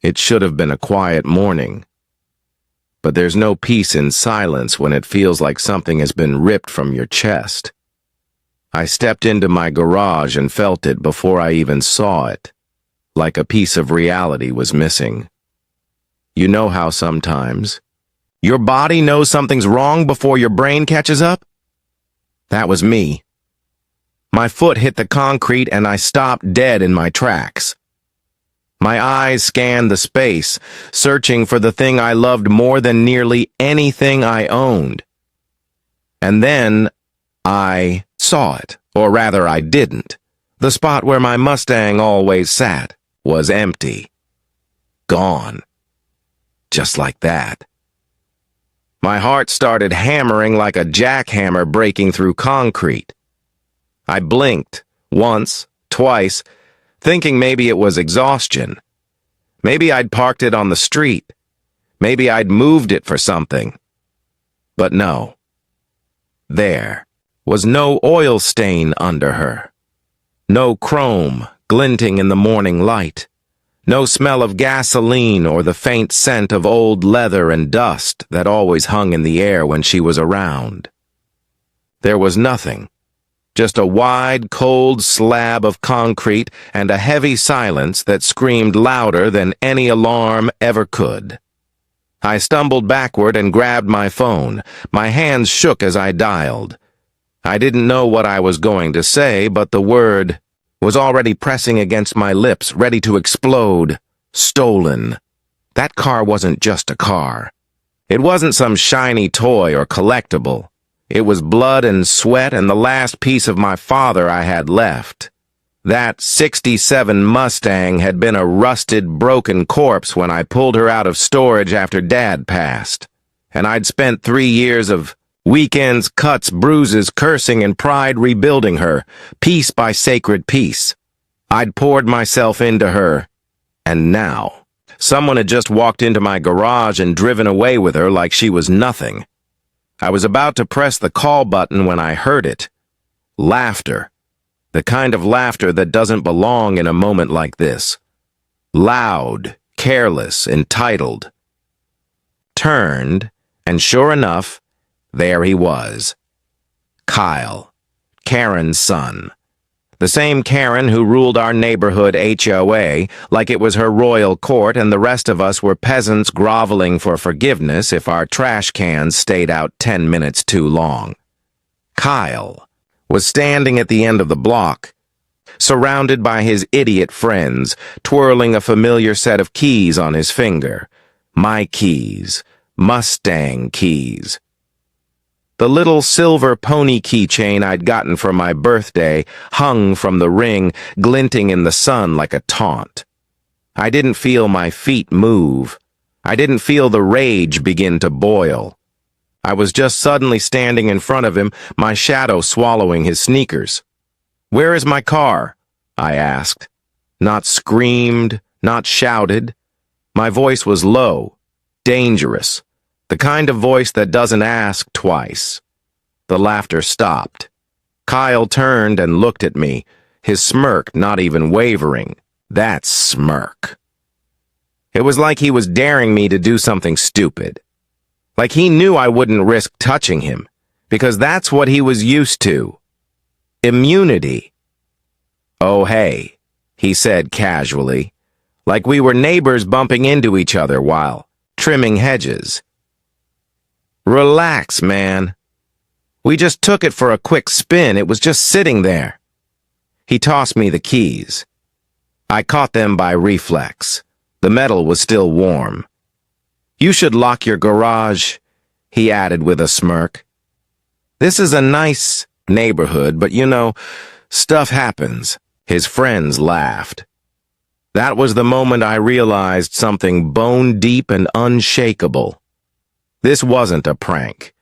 It should have been a quiet morning. But there's no peace in silence when it feels like something has been ripped from your chest. I stepped into my garage and felt it before I even saw it, like a piece of reality was missing. You know how sometimes your body knows something's wrong before your brain catches up? That was me. My foot hit the concrete and I stopped dead in my tracks. My eyes scanned the space, searching for the thing I loved more than nearly anything I owned. And then I saw it, or rather I didn't. The spot where my Mustang always sat was empty. Gone. Just like that. My heart started hammering like a jackhammer breaking through concrete. I blinked, once, twice, thinking maybe it was exhaustion. Maybe I'd parked it on the street. Maybe I'd moved it for something. But no. There was no oil stain under her. No chrome glinting in the morning light. No smell of gasoline or the faint scent of old leather and dust that always hung in the air when she was around. There was nothing. Just a wide, cold slab of concrete and a heavy silence that screamed louder than any alarm ever could. I stumbled backward and grabbed my phone. My hands shook as I dialed. I didn't know what I was going to say, but the word was already pressing against my lips, ready to explode. Stolen. That car wasn't just a car. It wasn't some shiny toy or collectible. It was blood and sweat and the last piece of my father I had left. That '67 Mustang had been a rusted, broken corpse when I pulled her out of storage after Dad passed. And I'd spent 3 years of weekends, cuts, bruises, cursing, and pride rebuilding her, piece by sacred piece. I'd poured myself into her, and now someone had just walked into my garage and driven away with her like she was nothing. I was about to press the call button when I heard it. Laughter. The kind of laughter that doesn't belong in a moment like this. Loud, careless, entitled. Turned, and sure enough, there he was. Kyle, Karen's son. The same Karen who ruled our neighborhood HOA like it was her royal court and the rest of us were peasants groveling for forgiveness if our trash cans stayed out 10 minutes too long. Kyle was standing at the end of the block, surrounded by his idiot friends, twirling a familiar set of keys on his finger. My keys. Mustang keys. The little silver pony keychain I'd gotten for my birthday hung from the ring, glinting in the sun like a taunt. I didn't feel my feet move. I didn't feel the rage begin to boil. I was just suddenly standing in front of him, my shadow swallowing his sneakers. "Where is my car?" I asked. Not screamed, not shouted. My voice was low, dangerous. The kind of voice that doesn't ask twice. The laughter stopped. Kyle turned and looked at me, his smirk not even wavering. That smirk. It was like he was daring me to do something stupid. Like he knew I wouldn't risk touching him, because that's what he was used to. Immunity. "Oh, hey," he said casually, like we were neighbors bumping into each other while trimming hedges. "Relax, man. We just took it for a quick spin. It was just sitting there." He tossed me the keys. I caught them by reflex. The metal was still warm. "You should lock your garage," he added with a smirk. "This is a nice neighborhood, but you know, stuff happens." His friends laughed. That was the moment I realized something bone-deep and unshakable. This wasn't a prank.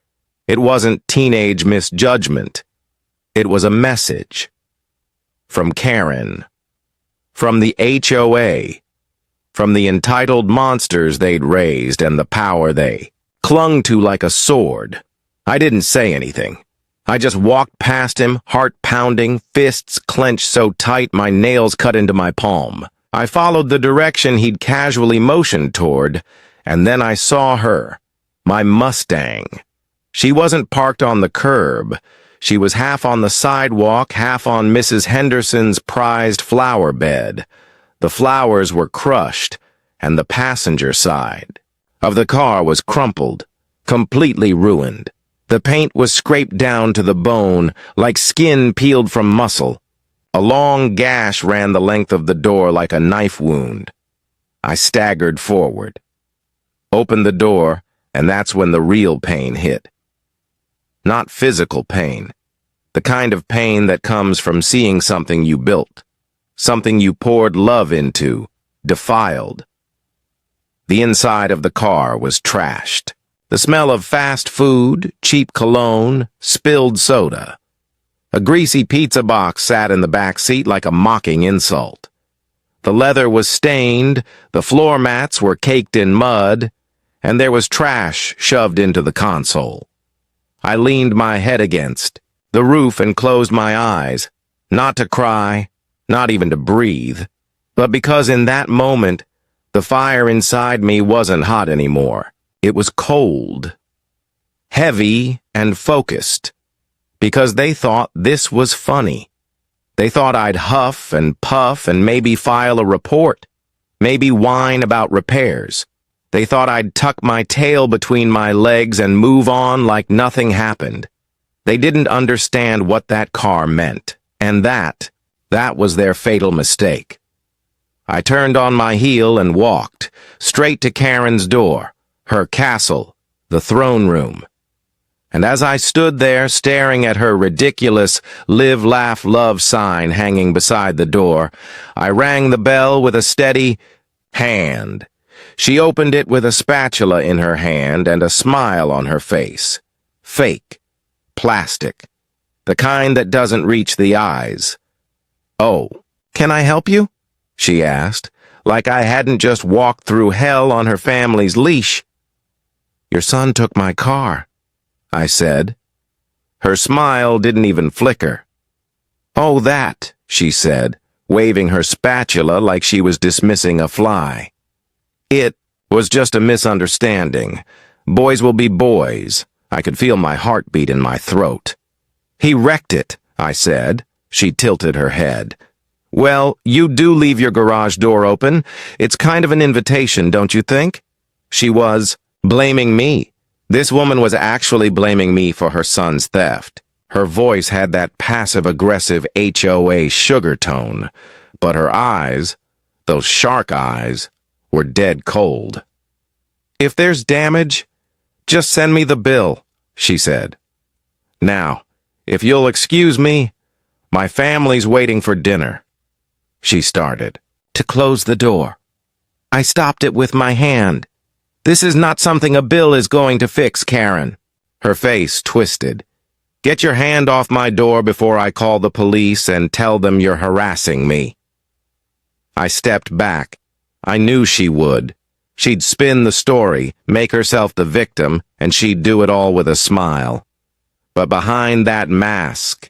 It wasn't teenage misjudgment. It was a message. From Karen. From the HOA. From the entitled monsters they'd raised and the power they clung to like a sword. I didn't say anything. I just walked past him, heart pounding, fists clenched so tight my nails cut into my palm. I followed the direction he'd casually motioned toward, and then I saw her, my Mustang. She wasn't parked on the curb. She was half on the sidewalk, half on Mrs. Henderson's prized flower bed. The flowers were crushed, and the passenger side of the car was crumpled, completely ruined. The paint was scraped down to the bone, like skin peeled from muscle. A long gash ran the length of the door like a knife wound. I staggered forward, opened the door, and that's when the real pain hit. Not physical pain, the kind of pain that comes from seeing something you built, something you poured love into, defiled. The inside of the car was trashed. The smell of fast food, cheap cologne, spilled soda. A greasy pizza box sat in the back seat like a mocking insult. The leather was stained, the floor mats were caked in mud, and there was trash shoved into the console. I leaned my head against the roof and closed my eyes, not to cry, not even to breathe, but because in that moment, the fire inside me wasn't hot anymore. It was cold, heavy, and focused. Because they thought this was funny. They thought I'd huff and puff and maybe file a report, maybe whine about repairs. They thought I'd tuck my tail between my legs and move on like nothing happened. They didn't understand what that car meant, and that was their fatal mistake. I turned on my heel and walked, straight to Karen's door, her castle, the throne room. And as I stood there staring at her ridiculous live, laugh, love sign hanging beside the door, I rang the bell with a steady hand. She opened it with a spatula in her hand and a smile on her face. Fake. Plastic. The kind that doesn't reach the eyes. "Oh, can I help you?" she asked, like I hadn't just walked through hell on her family's leash. "Your son took my car," I said. Her smile didn't even flicker. "Oh, that," she said, waving her spatula like she was dismissing a fly. "It was just a misunderstanding. Boys will be boys." I could feel my heartbeat in my throat. "He wrecked it," I said. She tilted her head. "Well, you do leave your garage door open. It's kind of an invitation, don't you think?" She was blaming me. This woman was actually blaming me for her son's theft. Her voice had that passive-aggressive HOA sugar tone, but her eyes, those shark eyes, were dead cold. "If there's damage, just send me the bill," she said. "Now, if you'll excuse me, my family's waiting for dinner." She started to close the door. I stopped it with my hand. "This is not something a bill is going to fix, Karen." Her face twisted. "Get your hand off my door before I call the police and tell them you're harassing me." I stepped back. I knew she would. She'd spin the story, make herself the victim, and she'd do it all with a smile. But behind that mask,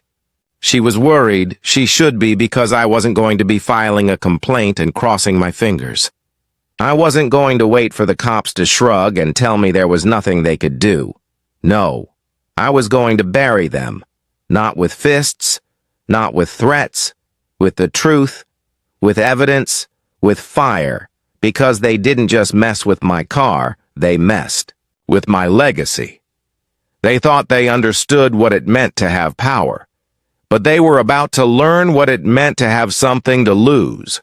she was worried. She should be, because I wasn't going to be filing a complaint and crossing my fingers. I wasn't going to wait for the cops to shrug and tell me there was nothing they could do. No, I was going to bury them. Not with fists, not with threats, with the truth, with evidence, with fire, because they didn't just mess with my car, they messed with my legacy. They thought they understood what it meant to have power, but they were about to learn what it meant to have something to lose.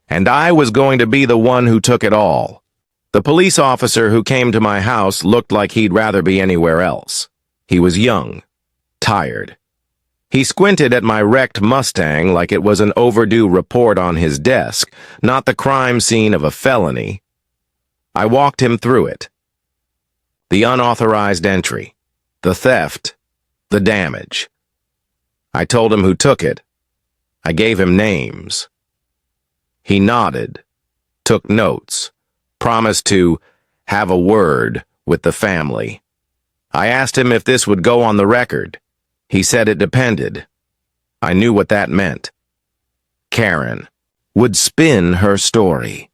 And I was going to be the one who took it all. The police officer who came to my house looked like he'd rather be anywhere else. He was young, tired. He squinted at my wrecked Mustang like it was an overdue report on his desk, not the crime scene of a felony. I walked him through it. The unauthorized entry, the theft, the damage. I told him who took it. I gave him names. He nodded, took notes, promised to have a word with the family. I asked him if this would go on the record. He said it depended. I knew what that meant. Karen would spin her story.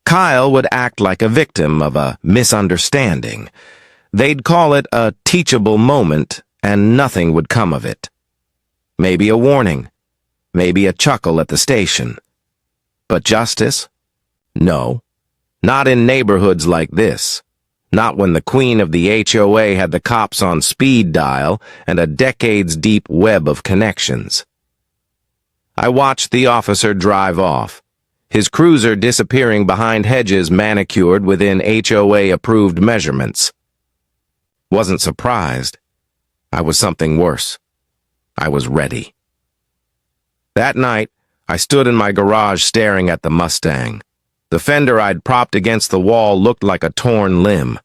Kyle would act like a victim of a misunderstanding. They'd call it a teachable moment, and nothing would come of it. Maybe a warning, maybe a chuckle at the station. But justice? No. Not in neighborhoods like this. Not when the queen of the HOA had the cops on speed dial and a decades-deep web of connections. I watched the officer drive off, his cruiser disappearing behind hedges manicured within HOA-approved measurements. Wasn't surprised. I was something worse. I was ready. That night, I stood in my garage staring at the Mustang. The fender I'd propped against the wall looked like a torn limb.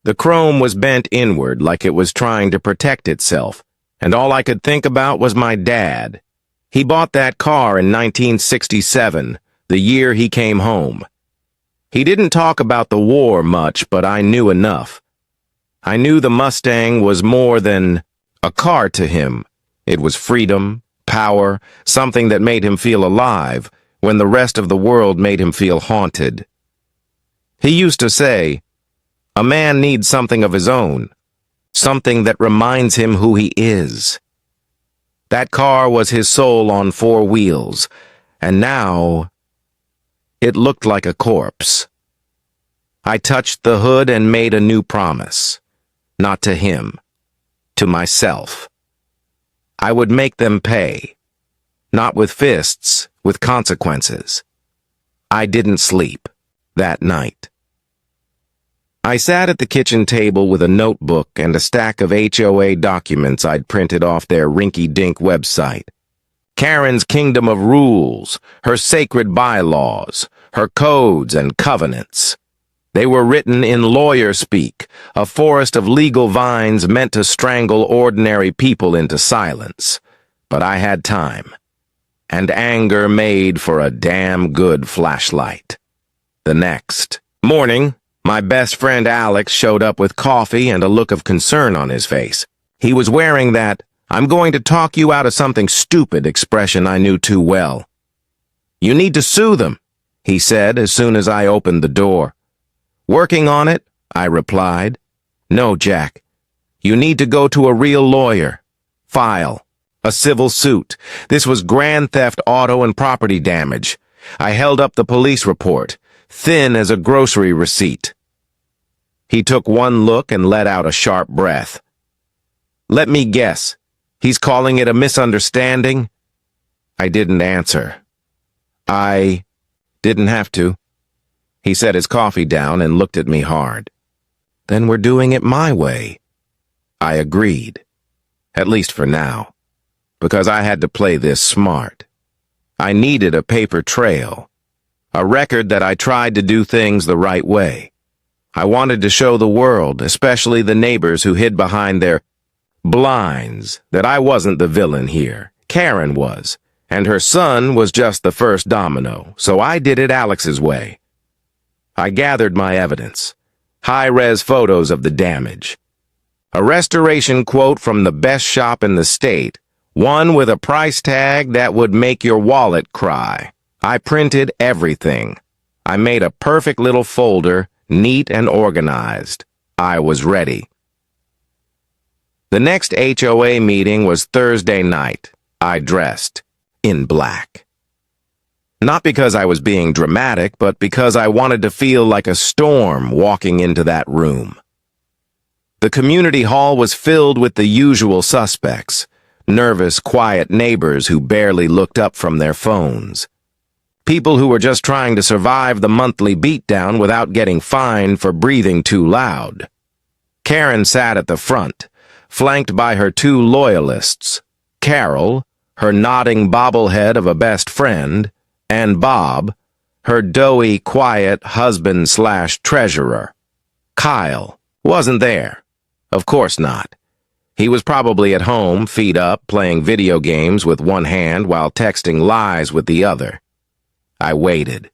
The chrome was bent inward like it was trying to protect itself, and all I could think about was my dad. He bought that car in 1967, the year he came home. He didn't talk about the war much, but I knew enough. I knew the Mustang was more than a car to him. It was freedom, power, something that made him feel alive when the rest of the world made him feel haunted. He used to say, "A man needs something of his own, something that reminds him who he is." That car was his soul on four wheels, and now it looked like a corpse. I touched the hood and made a new promise. Not to him, to myself. I would make them pay. Not with fists, with consequences. I didn't sleep that night. I sat at the kitchen table with a notebook and a stack of HOA documents I'd printed off their rinky-dink website. Karen's kingdom of rules, her sacred bylaws, her codes and covenants. They were written in lawyer speak, a forest of legal vines meant to strangle ordinary people into silence. But I had time, and anger made for a damn good flashlight. The next morning, my best friend Alex showed up with coffee and a look of concern on his face. He was wearing that "I'm going to talk you out of something stupid" expression I knew too well. "You need to sue them," he said as soon as I opened the door. "Working on it," I replied. "No, Jack. You need to go to a real lawyer. File a civil suit. This was grand theft, auto, and property damage." I held up the police report, thin as a grocery receipt. He took one look and let out a sharp breath. "Let me guess. He's calling it a misunderstanding?" I didn't answer. I didn't have to. He set his coffee down and looked at me hard. "Then we're doing it my way." I agreed. At least for now. Because I had to play this smart. I needed a paper trail. A record that I tried to do things the right way. I wanted to show the world, especially the neighbors who hid behind their blinds, that I wasn't the villain here. Karen was, and her son was just the first domino, so I did it Alex's way. I gathered my evidence, high-res photos of the damage, a restoration quote from the best shop in the state, one with a price tag that would make your wallet cry. I printed everything. I made a perfect little folder, neat and organized. I was ready. The next HOA meeting was Thursday night. I dressed in black. Not because I was being dramatic, but because I wanted to feel like a storm walking into that room. The community hall was filled with the usual suspects, nervous, quiet neighbors who barely looked up from their phones. People who were just trying to survive the monthly beatdown without getting fined for breathing too loud. Karen sat at the front, flanked by her two loyalists, Carol, her nodding bobblehead of a best friend, and Bob, her doughy, quiet husband/treasurer. Kyle wasn't there. Of course not. He was probably at home, feet up, playing video games with one hand while texting lies with the other. I waited.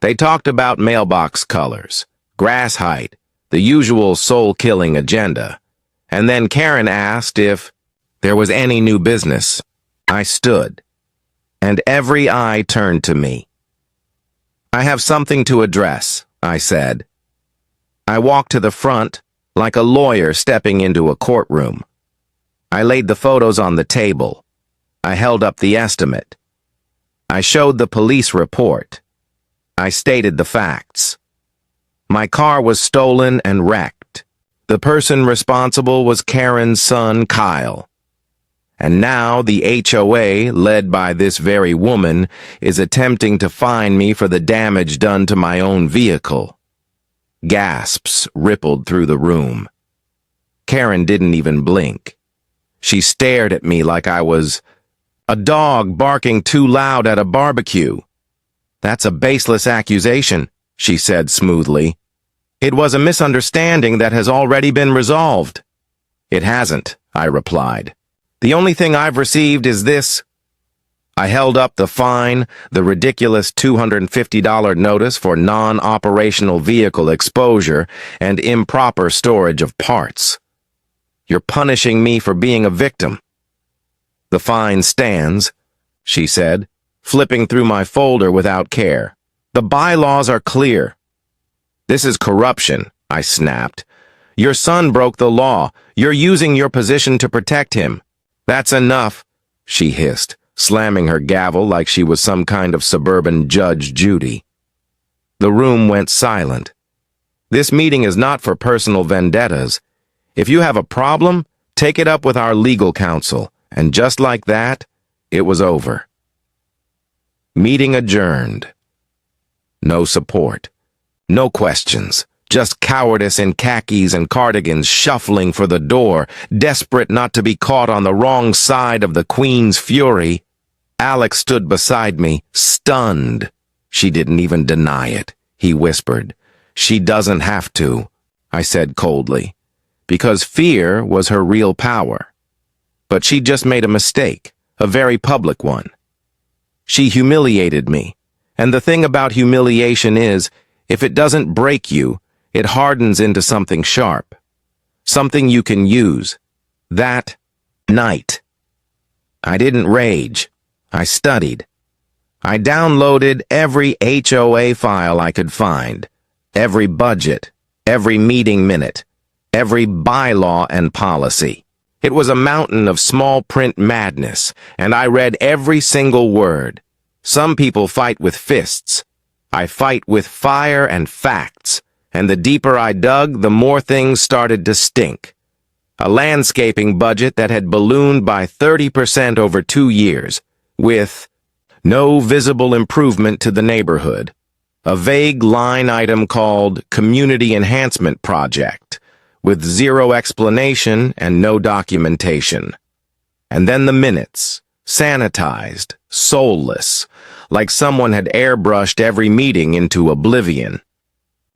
They talked about mailbox colors, grass height, the usual soul-killing agenda. And then Karen asked if there was any new business. I stood. and every eye turned to me. "I have something to address," I said. I walked to the front, like a lawyer stepping into a courtroom. I laid the photos on the table. I held up the estimate. I showed the police report. I stated the facts. My car was stolen and wrecked. The person responsible was Karen's son, Kyle. And now the HOA, led by this very woman, is attempting to fine me for the damage done to my own vehicle. Gasps rippled through the room. Karen didn't even blink. She stared at me like I was a dog barking too loud at a barbecue. "That's a baseless accusation," she said smoothly. "It was a misunderstanding that has already been resolved." "It hasn't," I replied. "The only thing I've received is this." I held up the fine, the ridiculous $250 notice for non-operational vehicle exposure and improper storage of parts. "You're punishing me for being a victim." "The fine stands," she said, flipping through my folder without care. "The bylaws are clear." "This is corruption," I snapped. "Your son broke the law. You're using your position to protect him." "That's enough," she hissed, slamming her gavel like she was some kind of suburban Judge Judy. The room went silent. "This meeting is not for personal vendettas. If you have a problem, take it up with our legal counsel." And just like that, it was over. Meeting adjourned. No support. No questions. Just cowardice in khakis and cardigans shuffling for the door, desperate not to be caught on the wrong side of the Queen's fury. Alex stood beside me, stunned. "She didn't even deny it," he whispered. "She doesn't have to," I said coldly, because fear was her real power. But she just made a mistake, a very public one. She humiliated me, and the thing about humiliation is, if it doesn't break you, it hardens into something sharp, something you can use. That night. I didn't rage. I studied. I downloaded every HOA file I could find, every budget, every meeting minute, every bylaw and policy. It was a mountain of small print madness, and I read every single word. Some people fight with fists. I fight with fire and facts, and the deeper I dug, the more things started to stink. A landscaping budget that had ballooned by 30% over 2 years, with no visible improvement to the neighborhood. A vague line item called Community Enhancement Project, with zero explanation and no documentation. And then the minutes, sanitized, soulless, like someone had airbrushed every meeting into oblivion.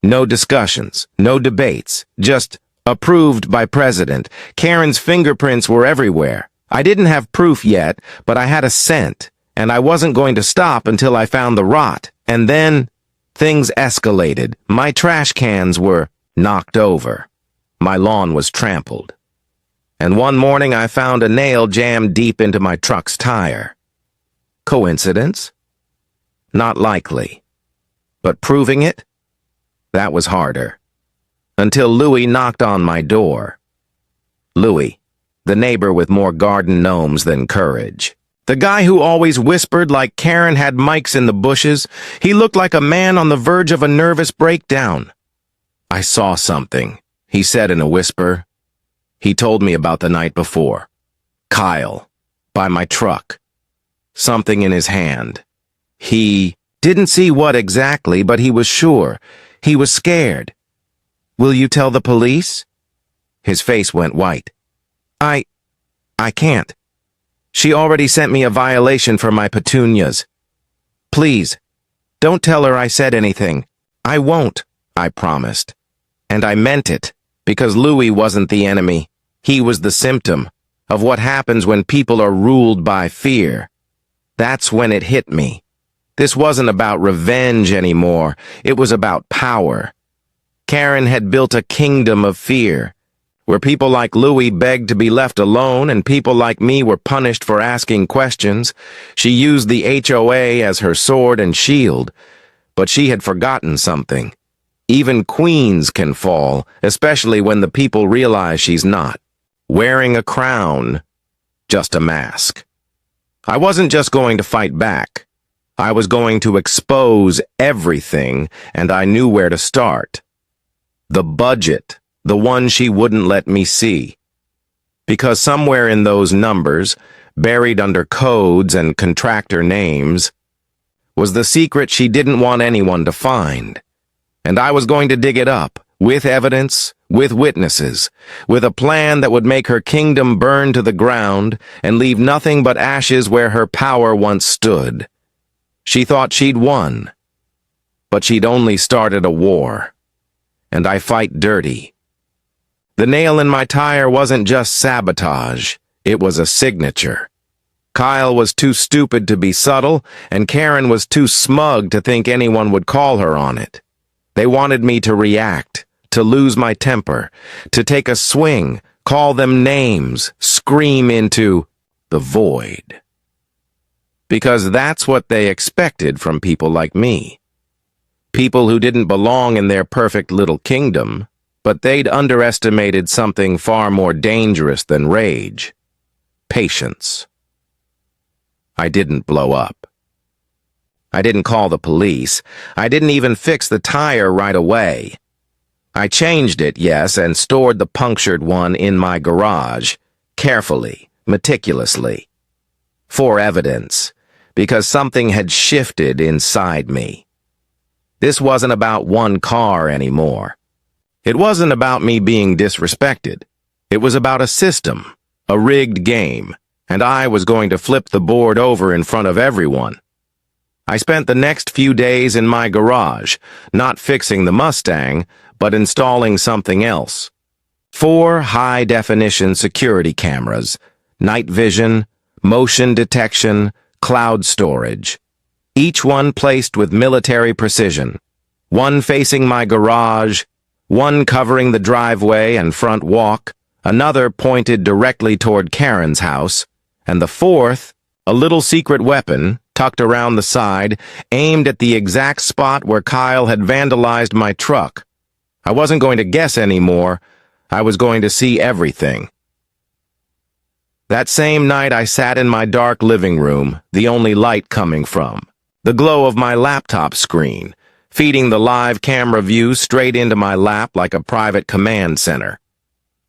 No discussions, no debates, just approved by president. Karen's fingerprints were everywhere. I didn't have proof yet, but I had a scent, and I wasn't going to stop until I found the rot. And then things escalated. My trash cans were knocked over. My lawn was trampled. And one morning I found a nail jammed deep into my truck's tire. Coincidence? Not likely. But proving it? That was harder. Until Louis knocked on my door. Louis, the neighbor with more garden gnomes than courage. The guy who always whispered like Karen had mics in the bushes. He looked like a man on the verge of a nervous breakdown. "I saw something," he said in a whisper. He told me about the night before. Kyle, by my truck. Something in his hand. He didn't see what exactly, but he was sure. He was scared. "Will you tell the police?" His face went white. I can't. She already sent me a violation for my petunias. Please, don't tell her I said anything. I won't, I promised. And I meant it, because Louis wasn't the enemy. He was the symptom of what happens when people are ruled by fear. That's when it hit me. This wasn't about revenge anymore. It was about power. Karen had built a kingdom of fear. where people like Louis begged to be left alone and people like me were punished for asking questions. She used the HOA as her sword and shield, but she had forgotten something. Even queens can fall, especially when the people realize she's not wearing a crown, just a mask. I wasn't just going to fight back. I was going to expose everything, and I knew where to start. The budget, the one she wouldn't let me see. Because somewhere in those numbers, buried under codes and contractor names, was the secret she didn't want anyone to find. And I was going to dig it up, with evidence, with witnesses, with a plan that would make her kingdom burn to the ground and leave nothing but ashes where her power once stood. She thought she'd won, but she'd only started a war. And I fight dirty. The nail in my tire wasn't just sabotage, it was a signature. Kyle was too stupid to be subtle, and Karen was too smug to think anyone would call her on it. They wanted me to react, to lose my temper, to take a swing, call them names, scream into the void. Because that's what they expected from people like me. People who didn't belong in their perfect little kingdom, but they'd underestimated something far more dangerous than rage. Patience. I didn't blow up. I didn't call the police. I didn't even fix the tire right away. I changed it, yes, and stored the punctured one in my garage, carefully, meticulously. For evidence, because something had shifted inside me. This wasn't about one car anymore. It wasn't about me being disrespected. It was about a system, a rigged game, and I was going to flip the board over in front of everyone. I spent the next few days in my garage, not fixing the Mustang, but installing something else. 4 high-definition security cameras, night vision, motion detection, cloud storage. Each one placed with military precision. One facing my garage, one covering the driveway and front walk, another pointed directly toward Karen's house, and the 4th, a little secret weapon, tucked around the side, aimed at the exact spot where Kyle had vandalized my truck. I wasn't going to guess anymore. I was going to see everything. That same night I sat in my dark living room, the only light coming from the glow of my laptop screen, feeding the live camera view straight into my lap like a private command center.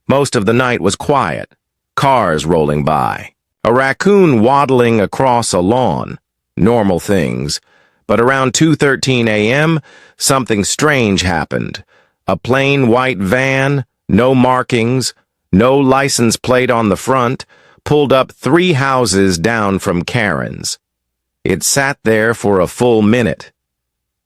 Most of the night was quiet, cars rolling by, a raccoon waddling across a lawn. Normal things, but around 2:13 a.m., something strange happened. A plain white van, no markings, no license plate on the front, pulled up 3 houses down from Karen's. It sat there for a full minute.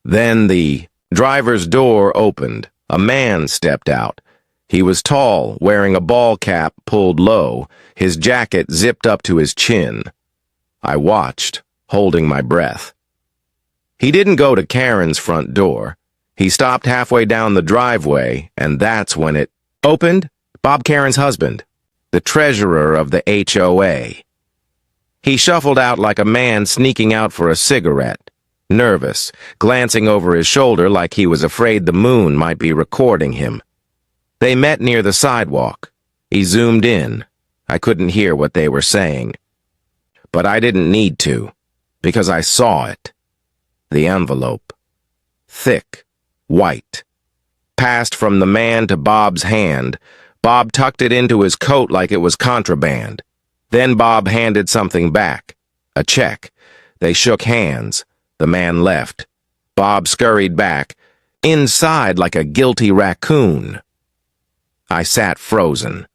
Then the driver's door opened. A man stepped out. He was tall, wearing a ball cap pulled low, his jacket zipped up to his chin. I watched, holding my breath. He didn't go to Karen's front door. He stopped halfway down the driveway, and that's when it opened. Bob Karen's husband, the treasurer of the HOA. He shuffled out like a man sneaking out for a cigarette, nervous, glancing over his shoulder like he was afraid the moon might be recording him. They met near the sidewalk. He zoomed in. I couldn't hear what they were saying. But I didn't need to, because I saw it. The envelope. Thick, white. Passed from the man to Bob's hand. Bob tucked it into his coat like it was contraband. Then Bob handed something back. A check. They shook hands. The man left. Bob scurried back, inside like a guilty raccoon. I sat frozen,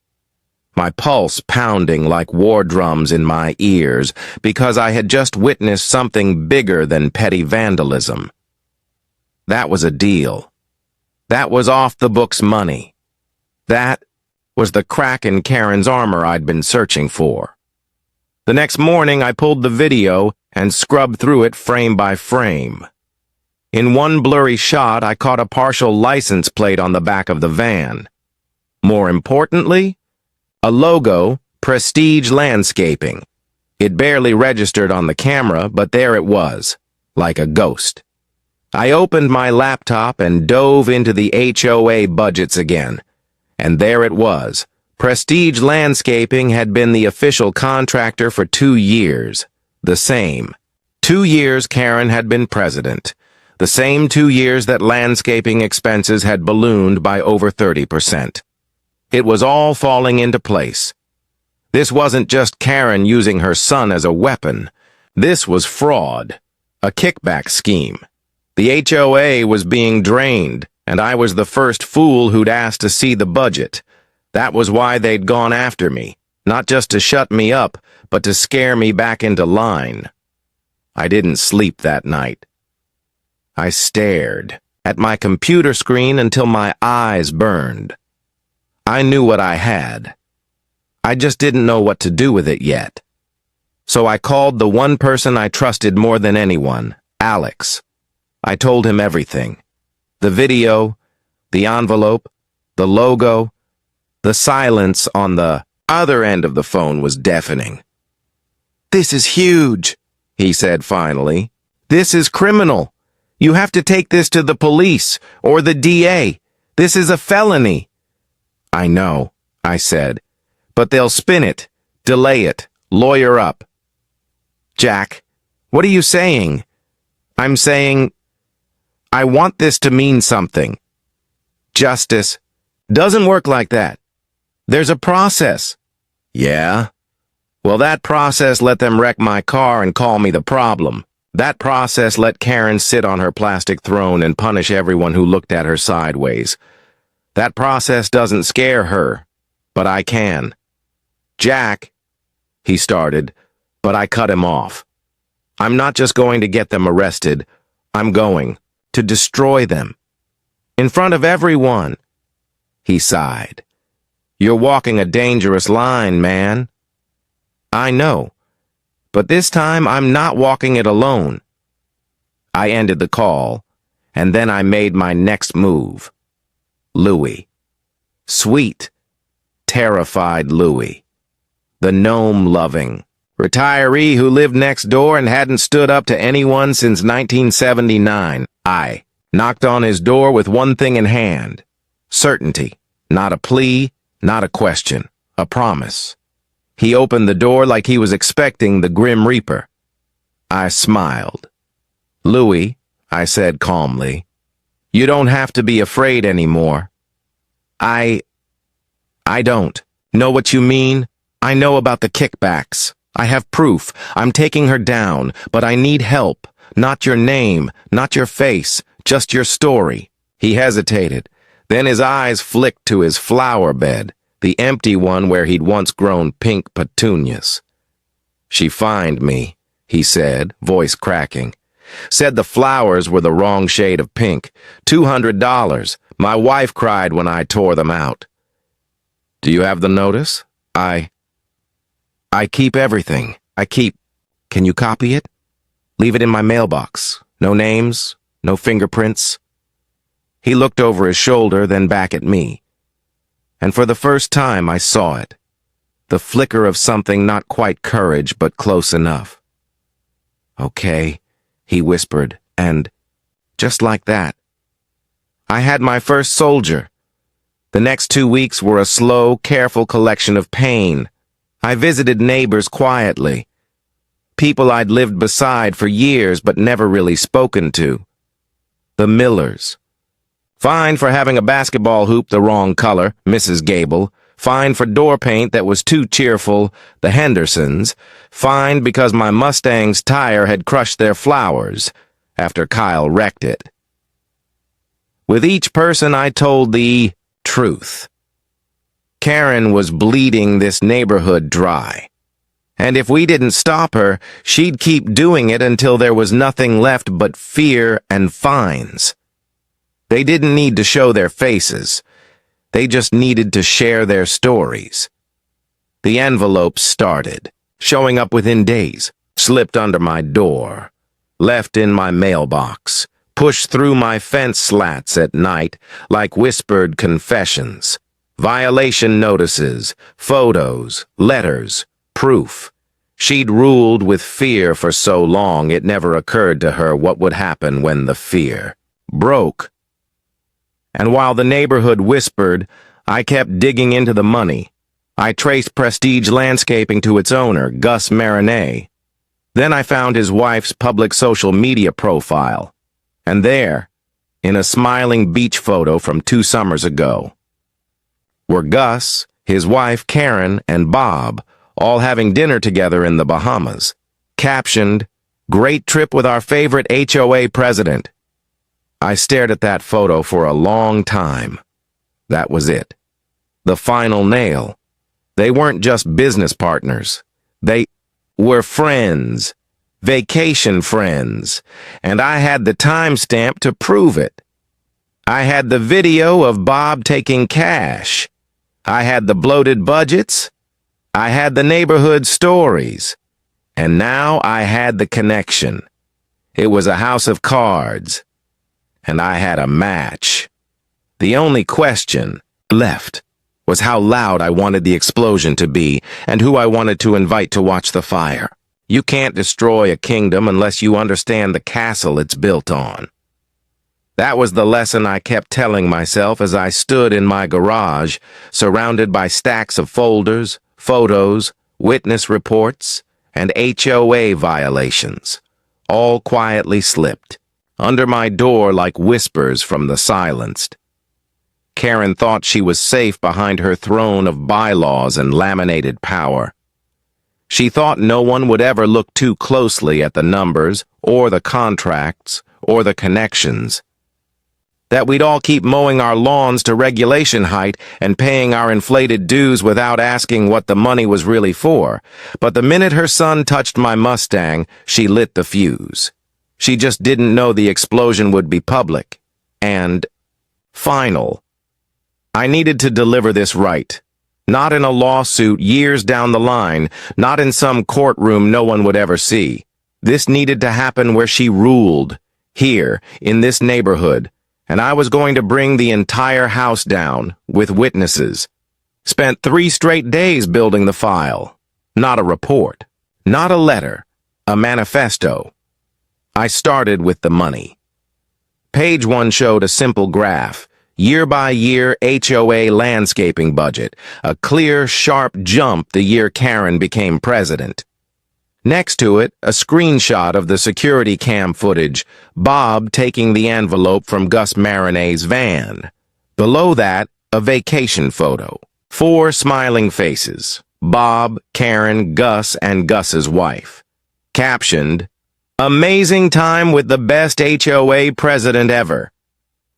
my pulse pounding like war drums in my ears because I had just witnessed something bigger than petty vandalism. That was a deal. That was off-the-books money. That was the crack in Karen's armor I'd been searching for. The next morning I pulled the video and scrubbed through it frame by frame. In one blurry shot I caught a partial license plate on the back of the van. More importantly, a logo, Prestige Landscaping. It barely registered on the camera, but there it was, like a ghost. I opened my laptop and dove into the HOA budgets again. And there it was. Prestige Landscaping had been the official contractor for 2 years. The same. 2 years Karen had been president. The same 2 years that landscaping expenses had ballooned by over 30%. It was all falling into place. This wasn't just Karen using her son as a weapon. This was fraud. A kickback scheme. The HOA was being drained, and I was the first fool who'd asked to see the budget. That was why they'd gone after me, not just to shut me up, but to scare me back into line. I didn't sleep that night. I stared at my computer screen until my eyes burned. I knew what I had. I just didn't know what to do with it yet. So I called the one person I trusted more than anyone, Alex. I told him everything. The video, the envelope, the logo. The silence on the other end of the phone was deafening. "This is huge," he said finally. "This is criminal. You have to take this to the police or the DA. This is a felony." "I know," I said, "but they'll spin it, delay it, lawyer up." "Jack, what are you saying?" "I'm saying, I want this to mean something. Justice doesn't work like that. There's a process." "Yeah? Well, that process let them wreck my car and call me the problem. That process let Karen sit on her plastic throne and punish everyone who looked at her sideways. That process doesn't scare her, but I can." "Jack," he started, but I cut him off. "I'm not just going to get them arrested. I'm going to destroy them. In front of everyone." He sighed. "You're walking a dangerous line, man." "I know, but this time I'm not walking it alone." I ended the call, and then I made my next move. Louis. Sweet, terrified Louis. The gnome-loving retiree who lived next door and hadn't stood up to anyone since 1979. I knocked on his door with one thing in hand. Certainty. Not a plea, not a question. A promise. He opened the door like he was expecting the Grim Reaper. I smiled. "Louis," I said calmly, "you don't have to be afraid anymore." I don't. Know what you mean? I know about the kickbacks. I have proof. I'm taking her down, but I need help. Not your name, not your face, just your story." He hesitated. Then his eyes flicked to his flower bed, the empty one where he'd once grown pink petunias. "She fined me," he said, voice cracking. "Said the flowers were the wrong shade of pink. $200. My wife cried when I tore them out." "Do you have the notice?" I keep everything. Can you copy it? Leave it in my mailbox. No names, no fingerprints." He looked over his shoulder, then back at me. And for the first time I saw it. The flicker of something not quite courage, but close enough. "Okay," he whispered, and just like that, I had my first soldier. The next 2 weeks were a slow, careful collection of pain. I visited neighbors quietly. People I'd lived beside for years but never really spoken to. The Millers. Fined for having a basketball hoop the wrong color, Mrs. Gable. Fined for door paint that was too cheerful, the Hendersons. Fined because my Mustang's tire had crushed their flowers, after Kyle wrecked it. With each person I told the truth. Karen was bleeding this neighborhood dry. And if we didn't stop her, she'd keep doing it until there was nothing left but fear and fines. They didn't need to show their faces. They just needed to share their stories. The envelopes started, showing up within days, slipped under my door, left in my mailbox, pushed through my fence slats at night like whispered confessions. Violation notices, photos, letters, proof. She'd ruled with fear for so long it never occurred to her what would happen when the fear broke. And while the neighborhood whispered, I kept digging into the money. I traced Prestige Landscaping to its owner, Gus Marinay. Then I found his wife's public social media profile. And there, in a smiling beach photo from 2 summers ago, were Gus, his wife Karen, and Bob, all having dinner together in the Bahamas. Captioned, "Great trip with our favorite HOA president." I stared at that photo for a long time. That was it. The final nail. They weren't just business partners. They were friends. Vacation friends. And I had the timestamp to prove it. I had the video of Bob taking cash. I had the bloated budgets. I had the neighborhood stories. And now I had the connection. It was a house of cards. And I had a match. The only question left was how loud I wanted the explosion to be and who I wanted to invite to watch the fire. You can't destroy a kingdom unless you understand the castle it's built on. That was the lesson I kept telling myself as I stood in my garage, surrounded by stacks of folders, photos, witness reports, and HOA violations, all quietly slipped under my door like whispers from the silenced. Karen thought she was safe behind her throne of bylaws and laminated power. She thought no one would ever look too closely at the numbers, or the contracts, or the connections. That we'd all keep mowing our lawns to regulation height and paying our inflated dues without asking what the money was really for. But the minute her son touched my Mustang, she lit the fuse. She just didn't know the explosion would be public and final. I needed to deliver this right. Not in a lawsuit years down the line, not in some courtroom no one would ever see. This needed to happen where she ruled, here, in this neighborhood, and I was going to bring the entire house down, with witnesses. Spent 3 straight days building the file. Not a report, not a letter, a manifesto. I started with the money. Page 1 showed a simple graph. Year-by-year HOA landscaping budget, a clear, sharp jump the year Karen became president. Next to it, a screenshot of the security cam footage, Bob taking the envelope from Gus Marinay's van. Below that, a vacation photo. 4 smiling faces, Bob, Karen, Gus, and Gus's wife. Captioned, "Amazing time with the best HOA president ever."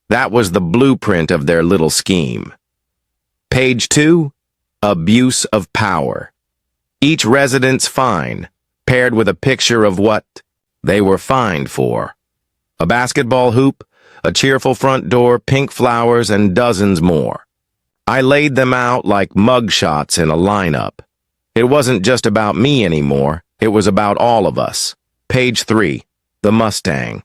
That was the blueprint of their little scheme. Page 2, abuse of power. Each resident's fine, paired with a picture of what they were fined for. A basketball hoop, a cheerful front door, pink flowers, and dozens more. I laid them out like mugshots in a lineup. It wasn't just about me anymore, it was about all of us. Page 3, the Mustang.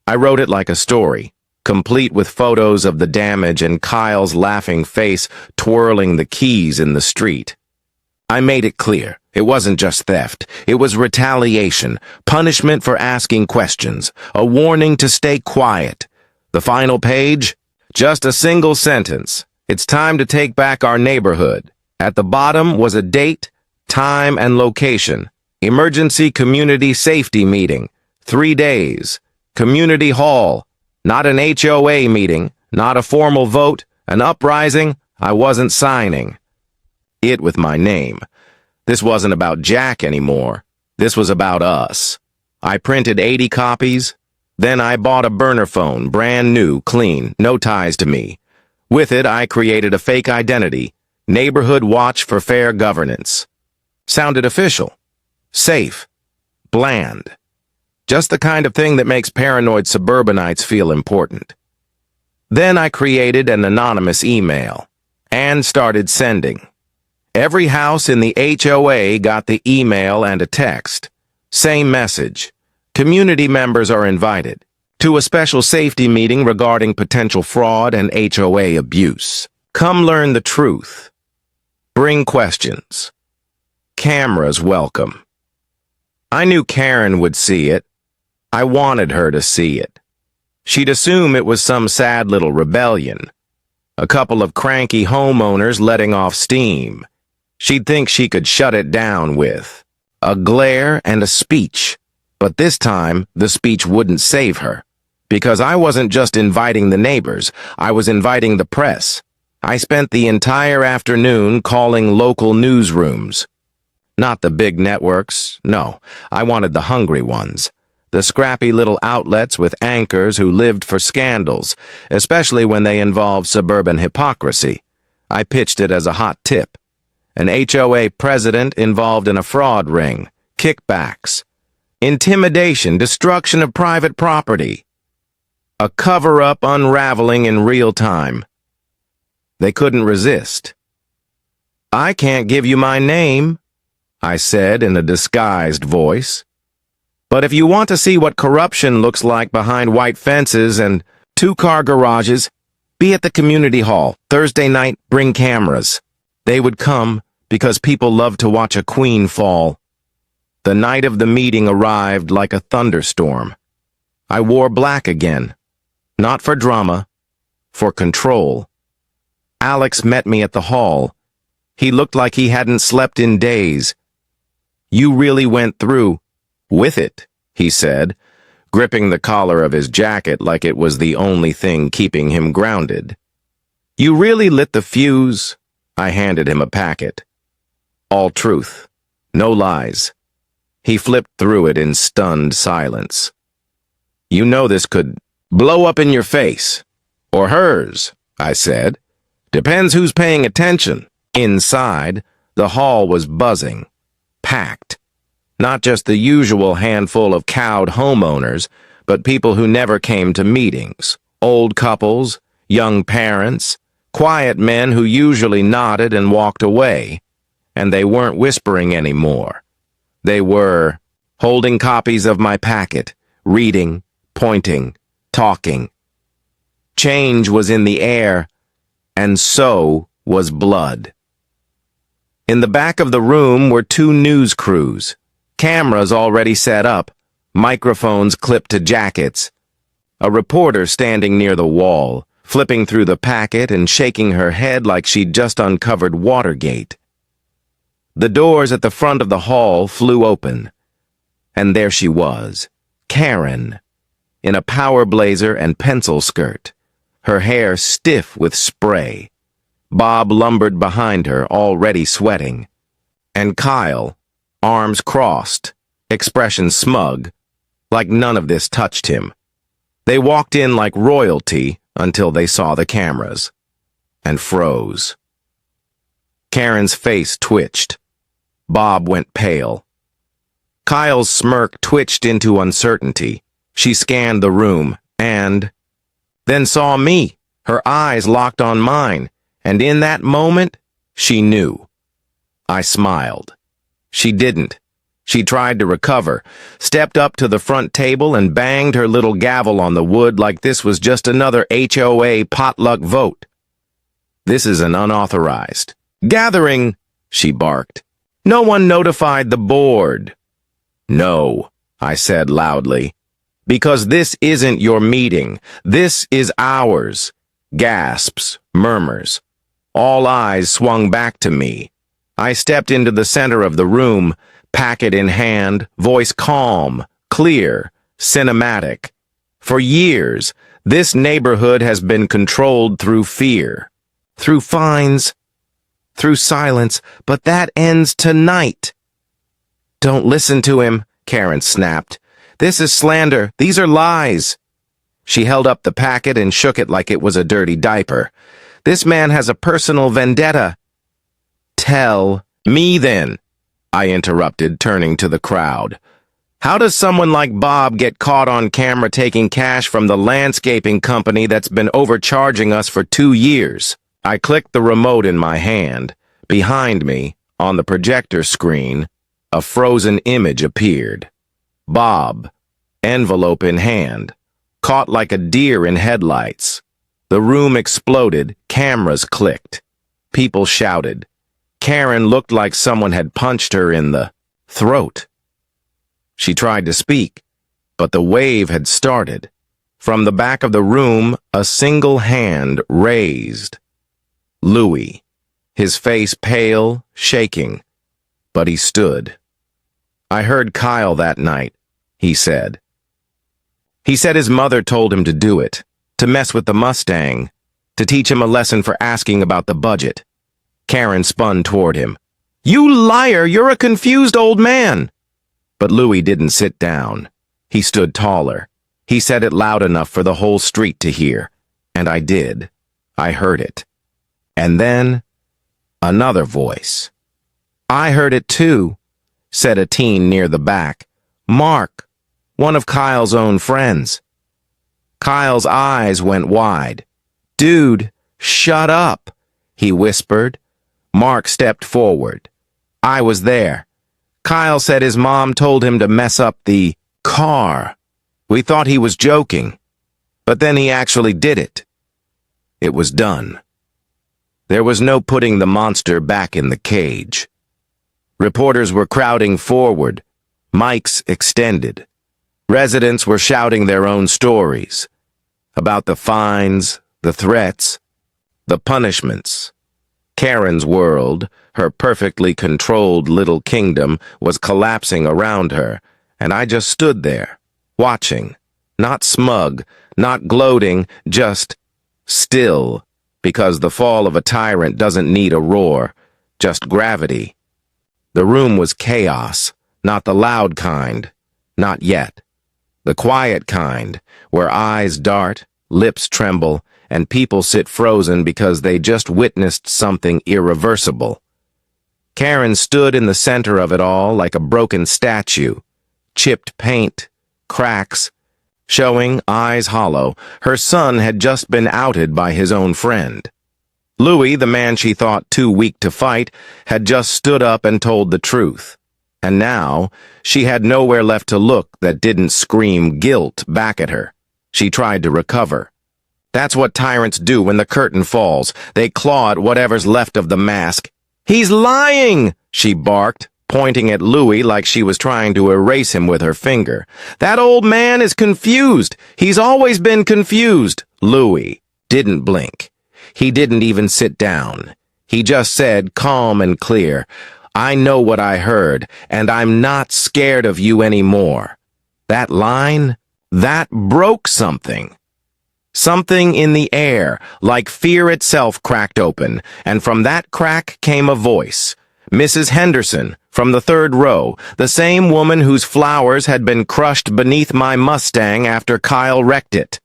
I wrote it like a story, complete with photos of the damage and Kyle's laughing face twirling the keys in the street. I made it clear, it wasn't just theft, it was retaliation, punishment for asking questions, a warning to stay quiet. The final page? Just a single sentence. It's time to take back our neighborhood. At the bottom was a date, time, and location. Emergency Community Safety Meeting. 3 days. Community Hall. Not an HOA meeting, not a formal vote, an uprising. I wasn't signing it with my name. This wasn't about Jack anymore. This was about us. I printed 80 copies. Then I bought a burner phone, brand new, clean, no ties to me. With it, I created a fake identity, Neighborhood Watch for Fair Governance. Sounded official, safe, bland. Just the kind of thing that makes paranoid suburbanites feel important. Then I created an anonymous email and started sending. Every house in the HOA got the email and a text. Same message. Community members are invited to a special safety meeting regarding potential fraud and HOA abuse. Come learn the truth. Bring questions. Cameras welcome. I knew Karen would see it. I wanted her to see it. She'd assume it was some sad little rebellion. A couple of cranky homeowners letting off steam. She'd think she could shut it down with a glare and a speech. But this time, the speech wouldn't save her. Because I wasn't just inviting the neighbors, I was inviting the press. I spent the entire afternoon calling local newsrooms. Not the big networks, no, I wanted the hungry ones. The scrappy little outlets with anchors who lived for scandals, especially when they involved suburban hypocrisy. I pitched it as a hot tip. An HOA president involved in a fraud ring, kickbacks, intimidation, destruction of private property. A cover-up unraveling in real time. They couldn't resist. "I can't give you my name," I said in a disguised voice. "But if you want to see what corruption looks like behind white fences and two-car garages, be at the community hall. Thursday night, bring cameras." They would come because people love to watch a queen fall. The night of the meeting arrived like a thunderstorm. I wore black again. Not for drama, for control. Alex met me at the hall. He looked like he hadn't slept in days. "You really went through with it," he said, gripping the collar of his jacket like it was the only thing keeping him grounded. "You really lit the fuse." I handed him a packet. All truth, no lies. He flipped through it in stunned silence. "You know this could blow up in your face. Or hers," I said. "Depends who's paying attention." Inside, the hall was buzzing, packed. Not just the usual handful of cowed homeowners, but people who never came to meetings. Old couples, young parents, quiet men who usually nodded and walked away. And they weren't whispering anymore. They were holding copies of my packet, reading, pointing, talking. Change was in the air, and so was blood. In the back of the room were two news crews, cameras already set up, microphones clipped to jackets. A reporter standing near the wall, flipping through the packet and shaking her head like she'd just uncovered Watergate. The doors at the front of the hall flew open, and there she was, Karen, in a power blazer and pencil skirt, her hair stiff with spray. Bob lumbered behind her, already sweating. And Kyle, arms crossed, expression smug, like none of this touched him. They walked in like royalty until they saw the cameras, and froze. Karen's face twitched. Bob went pale. Kyle's smirk twitched into uncertainty. She scanned the room, and then saw me, her eyes locked on mine, and in that moment, she knew. I smiled. She didn't. She tried to recover, stepped up to the front table and banged her little gavel on the wood like this was just another HOA potluck vote. "This is an unauthorized gathering," she barked. "No one notified the board." "No," I said loudly, "because this isn't your meeting. This is ours." Gasps, murmurs. All eyes swung back to me. I stepped into the center of the room, packet in hand, voice calm, clear, cinematic. For years, this neighborhood has been controlled through fear, through fines, through silence, but that ends tonight. "Don't listen to him," Karen snapped. "This is slander. These are lies." She held up the packet and shook it like it was a dirty diaper. "This man has a personal vendetta." "Tell me then," I interrupted, turning to the crowd. "How does someone like Bob get caught on camera taking cash from the landscaping company that's been overcharging us for 2 years? I clicked the remote in my hand. Behind me, on the projector screen, a frozen image appeared. Bob, envelope in hand, caught like a deer in headlights. The room exploded, cameras clicked. People shouted. Karen looked like someone had punched her in the throat. She tried to speak, but the wave had started. From the back of the room, a single hand raised. Louis, his face pale, shaking, but he stood. "I heard Kyle that night," he said. He said his mother told him to do it, to mess with the Mustang, to teach him a lesson for asking about the budget. Karen spun toward him. "You liar! You're a confused old man!" But Louis didn't sit down. He stood taller. He said it loud enough for the whole street to hear. And I did. I heard it. And then, another voice. "I heard it too," said a teen near the back. "Mark, one of Kyle's own friends." Kyle's eyes went wide. "Dude, shut up," he whispered. Mark stepped forward. "I was there. Kyle said his mom told him to mess up the car. We thought he was joking, but then he actually did it. It was done. There was no putting the monster back in the cage." Reporters were crowding forward, mics extended. Residents were shouting their own stories about the fines, the threats, the punishments. Karen's world, her perfectly controlled little kingdom, was collapsing around her, and I just stood there, watching, not smug, not gloating, just still, because the fall of a tyrant doesn't need a roar, just gravity. The room was chaos, not the loud kind, not yet. The quiet kind, where eyes dart, lips tremble, and people sit frozen because they just witnessed something irreversible. Karen stood in the center of it all like a broken statue, chipped paint, cracks, showing, eyes hollow. Her son had just been outed by his own friend. Louis, the man she thought too weak to fight, had just stood up and told the truth. And now, she had nowhere left to look that didn't scream guilt back at her. She tried to recover. That's what tyrants do when the curtain falls. They claw at whatever's left of the mask. "He's lying!" she barked, pointing at Louis like she was trying to erase him with her finger. "That old man is confused. He's always been confused." Louis didn't blink. He didn't even sit down. He just said, calm and clear, "I know what I heard, and I'm not scared of you anymore." That line, that broke something. Something in the air, like fear itself, cracked open, and from that crack came a voice. Mrs. Henderson, from the third row, the same woman whose flowers had been crushed beneath my Mustang after Kyle wrecked it.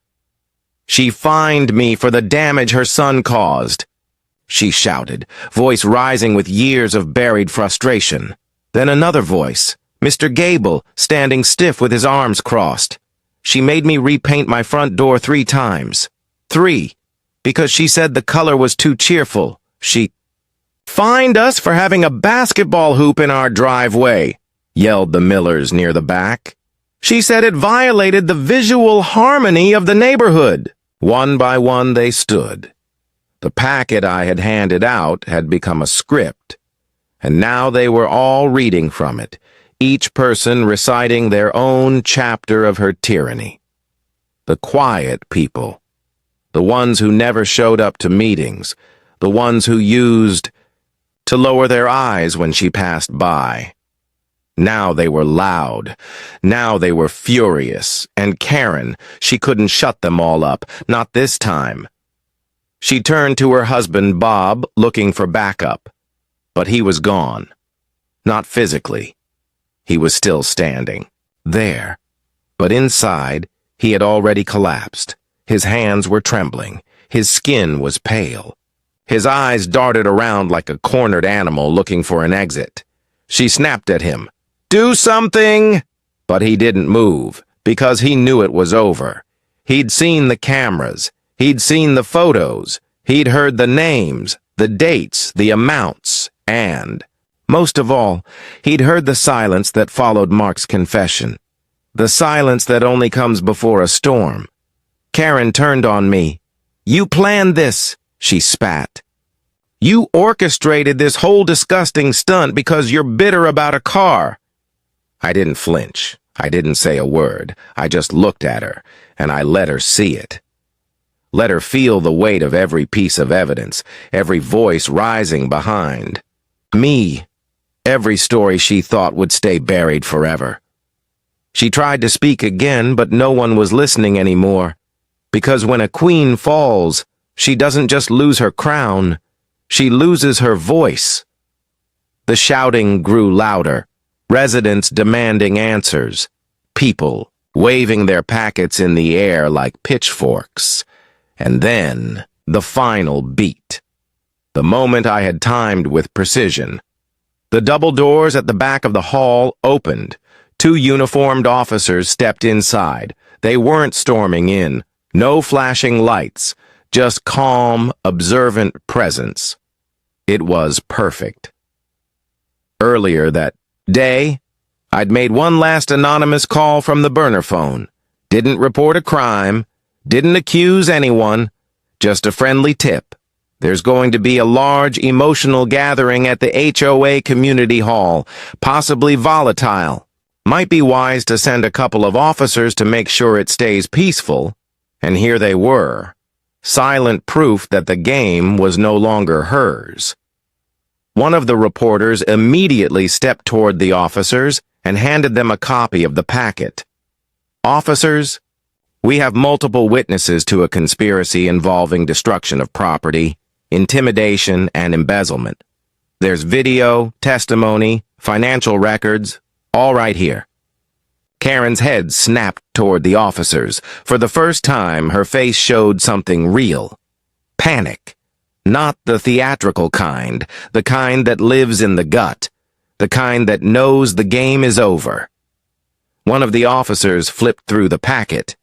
"She fined me for the damage her son caused," she shouted, voice rising with years of buried frustration. Then another voice, Mr. Gable, standing stiff with his arms crossed. "She made me repaint my front door 3 times. 3, because she said the color was too cheerful. She fined us for having a basketball hoop in our driveway," yelled the Millers near the back. "She said it violated the visual harmony of the neighborhood." One by one they stood. The packet I had handed out had become a script, and now they were all reading from it, each person reciting their own chapter of her tyranny. The quiet people, the ones who never showed up to meetings, the ones who used to lower their eyes when she passed by. Now they were loud. Now they were furious. And Karen, she couldn't shut them all up, not this time. She turned to her husband, Bob, looking for backup. But he was gone. Not physically. He was still standing. There. But inside, he had already collapsed. His hands were trembling. His skin was pale. His eyes darted around like a cornered animal looking for an exit. She snapped at him. "Do something!" But he didn't move, because he knew it was over. He'd seen the cameras. He'd seen the photos. He'd heard the names, the dates, the amounts, and, most of all, he'd heard the silence that followed Mark's confession. The silence that only comes before a storm. Karen turned on me. You planned this, she spat. You orchestrated this whole disgusting stunt because you're bitter about a car. I didn't flinch. I didn't say a word. I just looked at her, and I let her see it. Let her feel the weight of every piece of evidence, every voice rising behind. Me. Every story she thought would stay buried forever. She tried to speak again, but no one was listening anymore. Because when a queen falls, she doesn't just lose her crown, she loses her voice. The shouting grew louder, residents demanding answers, people waving their packets in the air like pitchforks. And then, the final beat. The moment I had timed with precision. The double doors at the back of the hall opened. 2 uniformed officers stepped inside. They weren't storming in. No flashing lights. Just calm, observant presence. It was perfect. Earlier that day, I'd made one last anonymous call from the burner phone. Didn't report a crime. Didn't accuse anyone. Just a friendly tip. There's going to be a large emotional gathering at the HOA community hall, possibly volatile. Might be wise to send a couple of officers to make sure it stays peaceful. And here they were. Silent proof that the game was no longer hers. One of the reporters immediately stepped toward the officers and handed them a copy of the packet. Officers, we have multiple witnesses to a conspiracy involving destruction of property, intimidation, and embezzlement. There's video, testimony, financial records, all right here. Karen's head snapped toward the officers. For the first time, her face showed something real. Panic. Not the theatrical kind, the kind that lives in the gut, the kind that knows the game is over. One of the officers flipped through the packet.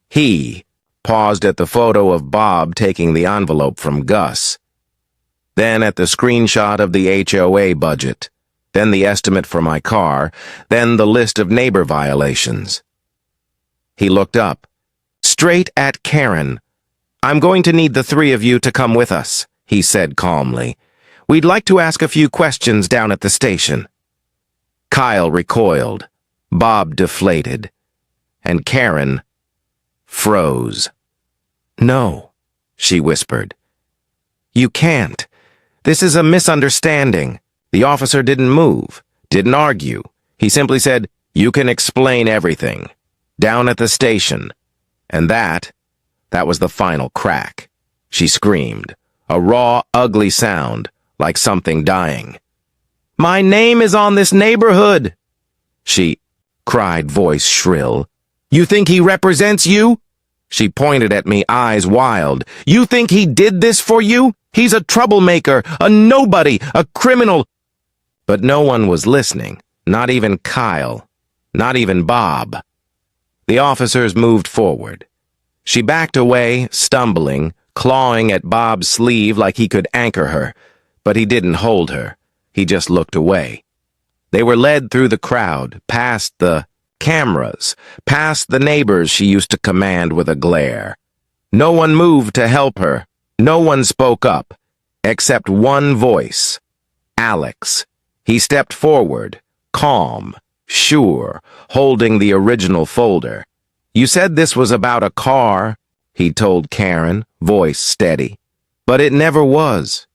He paused at the photo of Bob taking the envelope from Gus, then at the screenshot of the HOA budget, then the estimate for my car, then the list of neighbor violations. He looked up, straight at Karen. I'm going to need the 3 of you to come with us, he said calmly. We'd like to ask a few questions down at the station. Kyle recoiled, Bob deflated, and Karen froze. No, she whispered. You can't. This is a misunderstanding. The officer didn't move, didn't argue. He simply said, you can explain everything. Down at the station. And that was the final crack. She screamed, a raw, ugly sound, like something dying. My name is on this neighborhood, she cried, voice shrill. You think he represents you? She pointed at me, eyes wild. You think he did this for you? He's a troublemaker, a nobody, a criminal. But no one was listening, not even Kyle, not even Bob. The officers moved forward. She backed away, stumbling, clawing at Bob's sleeve like he could anchor her, but he didn't hold her. He just looked away. They were led through the crowd, past the cameras, past the neighbors she used to command with a glare. No one moved to help her. No one spoke up, except one voice. Alex. He stepped forward, calm, sure, holding the original folder. You said this was about a car, he told Karen, voice steady. But it never was.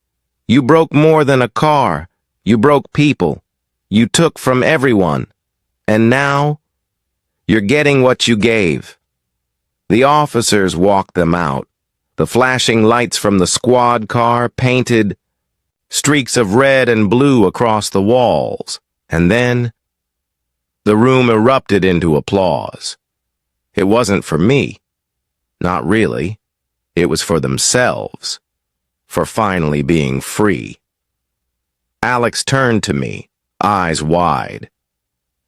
You broke more than a car. You broke people. You took from everyone. And now, you're getting what you gave. The officers walked them out. The flashing lights from the squad car painted streaks of red and blue across the walls. And then, the room erupted into applause. It wasn't for me. Not really. It was for themselves. For finally being free. Alex turned to me, eyes wide.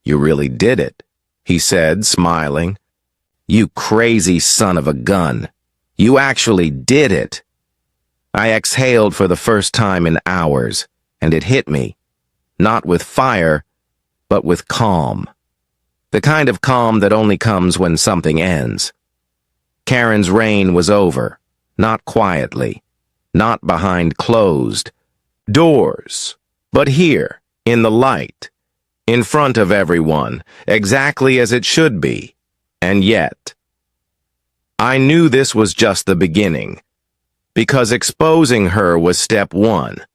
You really did it, he said, smiling. You crazy son of a gun. You actually did it. I exhaled for the first time in hours, and it hit me. Not with fire, but with calm. The kind of calm that only comes when something ends. Karen's reign was over. Not quietly, not behind closed doors, but here, in the light, in front of everyone, exactly as it should be. And yet, I knew this was just the beginning, because exposing her was step one.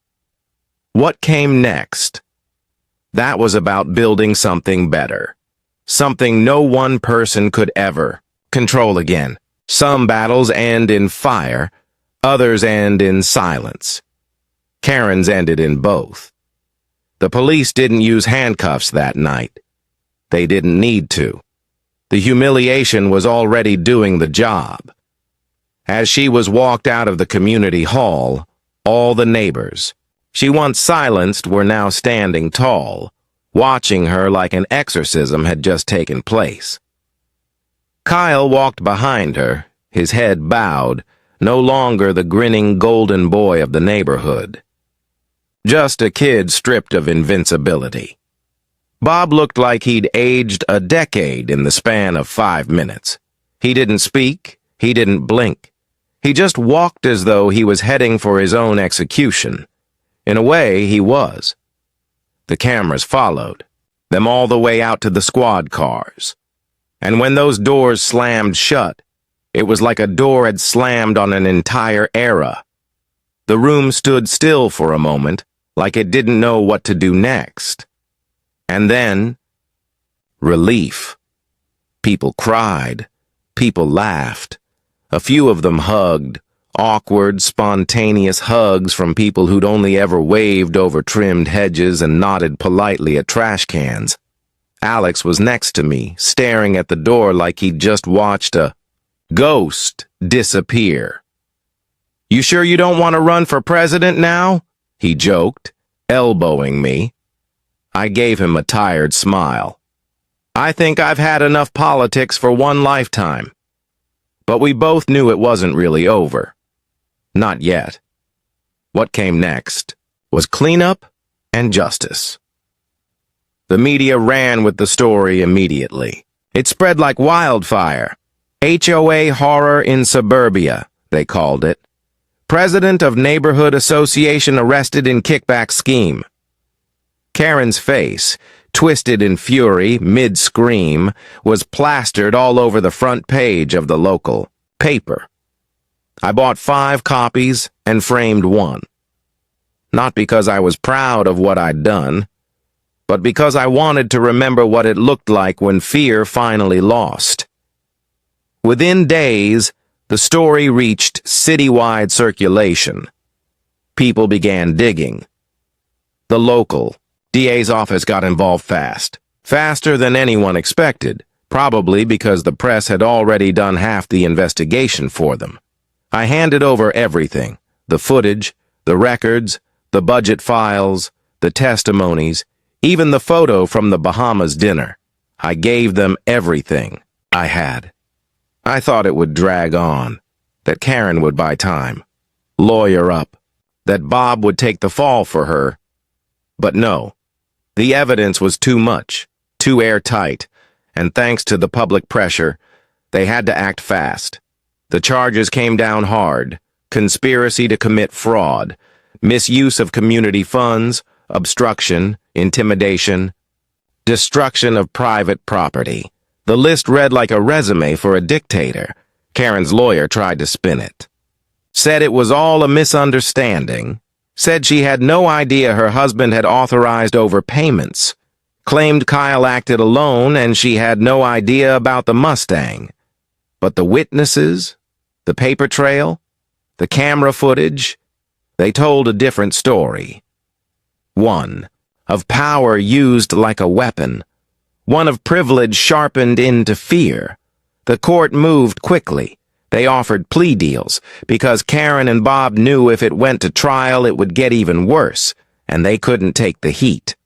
What came next? That was about building something better, something no one person could ever control again. Some battles end in fire, others end in silence. Karen's ended in both. The police didn't use handcuffs that night. They didn't need to. The humiliation was already doing the job. As she was walked out of the community hall, all the neighbors she once silenced were now standing tall, watching her like an exorcism had just taken place. Kyle walked behind her, his head bowed, no longer the grinning golden boy of the neighborhood. Just a kid stripped of invincibility. Bob looked like he'd aged a decade in the span of 5 minutes. He didn't speak, he didn't blink. He just walked as though he was heading for his own execution. In a way, he was. The cameras followed, them all the way out to the squad cars. And when those doors slammed shut, it was like a door had slammed on an entire era. The room stood still for a moment, like it didn't know what to do next. And then, relief. People cried. People laughed. A few of them hugged. Awkward, spontaneous hugs from people who'd only ever waved over trimmed hedges and nodded politely at trash cans. Alex was next to me, staring at the door like he'd just watched a ghost disappear. "You sure you don't want to run for president now?" he joked, elbowing me. I gave him a tired smile. "I think I've had enough politics for one lifetime." But we both knew it wasn't really over. Not yet. What came next was cleanup and justice. The media ran with the story immediately. It spread like wildfire. HOA horror in suburbia, they called it. President of Neighborhood Association arrested in kickback scheme. Karen's face, twisted in fury, mid-scream, was plastered all over the front page of the local paper. I bought 5 copies and framed one. Not because I was proud of what I'd done, but because I wanted to remember what it looked like when fear finally lost. Within days, the story reached citywide circulation. People began digging. The local DA's office got involved fast, faster than anyone expected, probably because the press had already done half the investigation for them. I handed over everything, the footage, the records, the budget files, the testimonies, even the photo from the Bahamas dinner. I gave them everything I had. I thought it would drag on, that Karen would buy time, lawyer up, that Bob would take the fall for her. But no, the evidence was too much, too airtight, and thanks to the public pressure, they had to act fast. The charges came down hard: conspiracy to commit fraud, misuse of community funds, obstruction, intimidation, destruction of private property. The list read like a resume for a dictator. Karen's lawyer tried to spin it. Said it was all a misunderstanding. Said she had no idea her husband had authorized overpayments. Claimed Kyle acted alone and she had no idea about the Mustang. But the witnesses, the paper trail, the camera footage, they told a different story. One of power used like a weapon. One of privilege sharpened into fear. The court moved quickly. They offered plea deals because Karen and Bob knew if it went to trial it would get even worse, and they couldn't take the heat.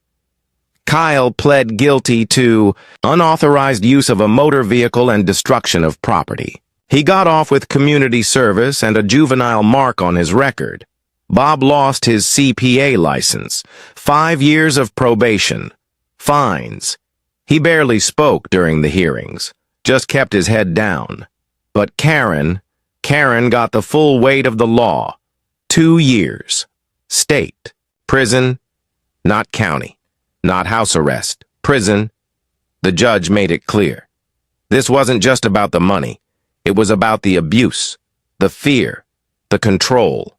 Kyle pled guilty to unauthorized use of a motor vehicle and destruction of property. He got off with community service and a juvenile mark on his record. Bob lost his CPA license, 5 years of probation, fines. He barely spoke during the hearings, just kept his head down. But Karen, Karen got the full weight of the law. 2 years. State. Prison. Not county. Not house arrest. Prison. The judge made it clear. This wasn't just about the money. It was about the abuse, the fear, the control.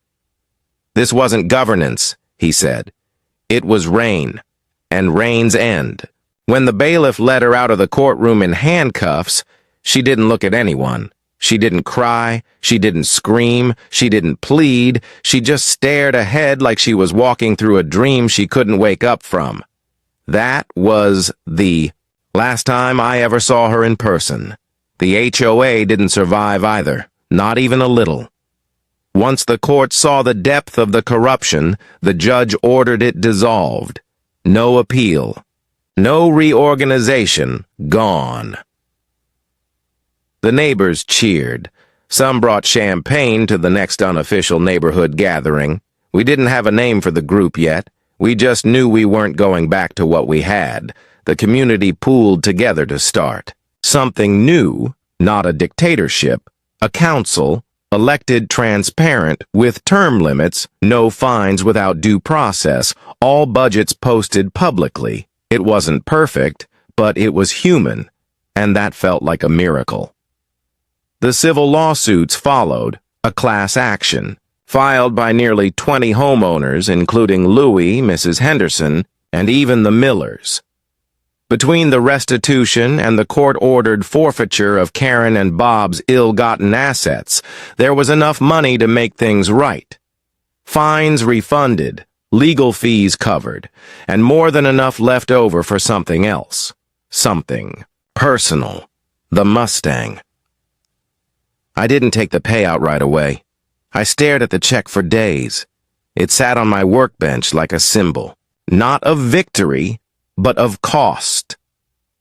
This wasn't governance, he said. It was reign, and reign's end. When the bailiff led her out of the courtroom in handcuffs, she didn't look at anyone. She didn't cry, she didn't scream, she didn't plead, she just stared ahead like she was walking through a dream she couldn't wake up from. That was the last time I ever saw her in person. The HOA didn't survive either, not even a little. Once the court saw the depth of the corruption, the judge ordered it dissolved. No appeal. No reorganization. Gone. The neighbors cheered. Some brought champagne to the next unofficial neighborhood gathering. We didn't have a name for the group yet. We just knew we weren't going back to what we had. The community pooled together to start. Something new, not a dictatorship, a council, elected transparent, with term limits, no fines without due process, all budgets posted publicly. It wasn't perfect, but it was human, and that felt like a miracle. The civil lawsuits followed, a class action, filed by nearly 20 homeowners, including Louis, Mrs. Henderson, and even the Millers. Between the restitution and the court-ordered forfeiture of Karen and Bob's ill-gotten assets, there was enough money to make things right. Fines refunded, legal fees covered, and more than enough left over for something else. Something personal. The Mustang. I didn't take the payout right away. I stared at the check for days. It sat on my workbench like a symbol, not of victory, but of cost.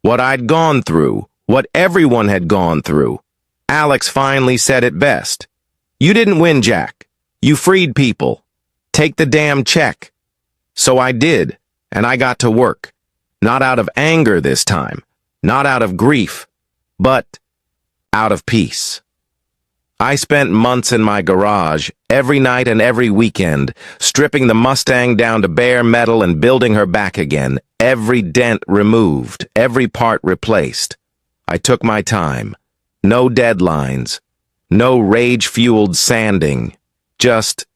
What I'd gone through, what everyone had gone through. Alex finally said it best. You didn't win, Jack. You freed people. Take the damn check. So I did, and I got to work. Not out of anger this time, not out of grief, but out of peace. I spent months in my garage, every night and every weekend, stripping the Mustang down to bare metal and building her back again, every dent removed, every part replaced. I took my time. No deadlines. No rage-fueled sanding. Just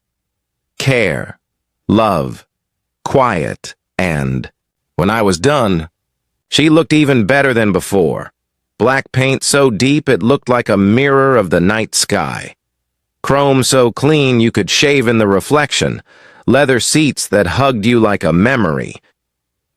care, love, quiet, and when I was done, she looked even better than before. Black paint so deep it looked like a mirror of the night sky. Chrome so clean you could shave in the reflection. Leather seats that hugged you like a memory.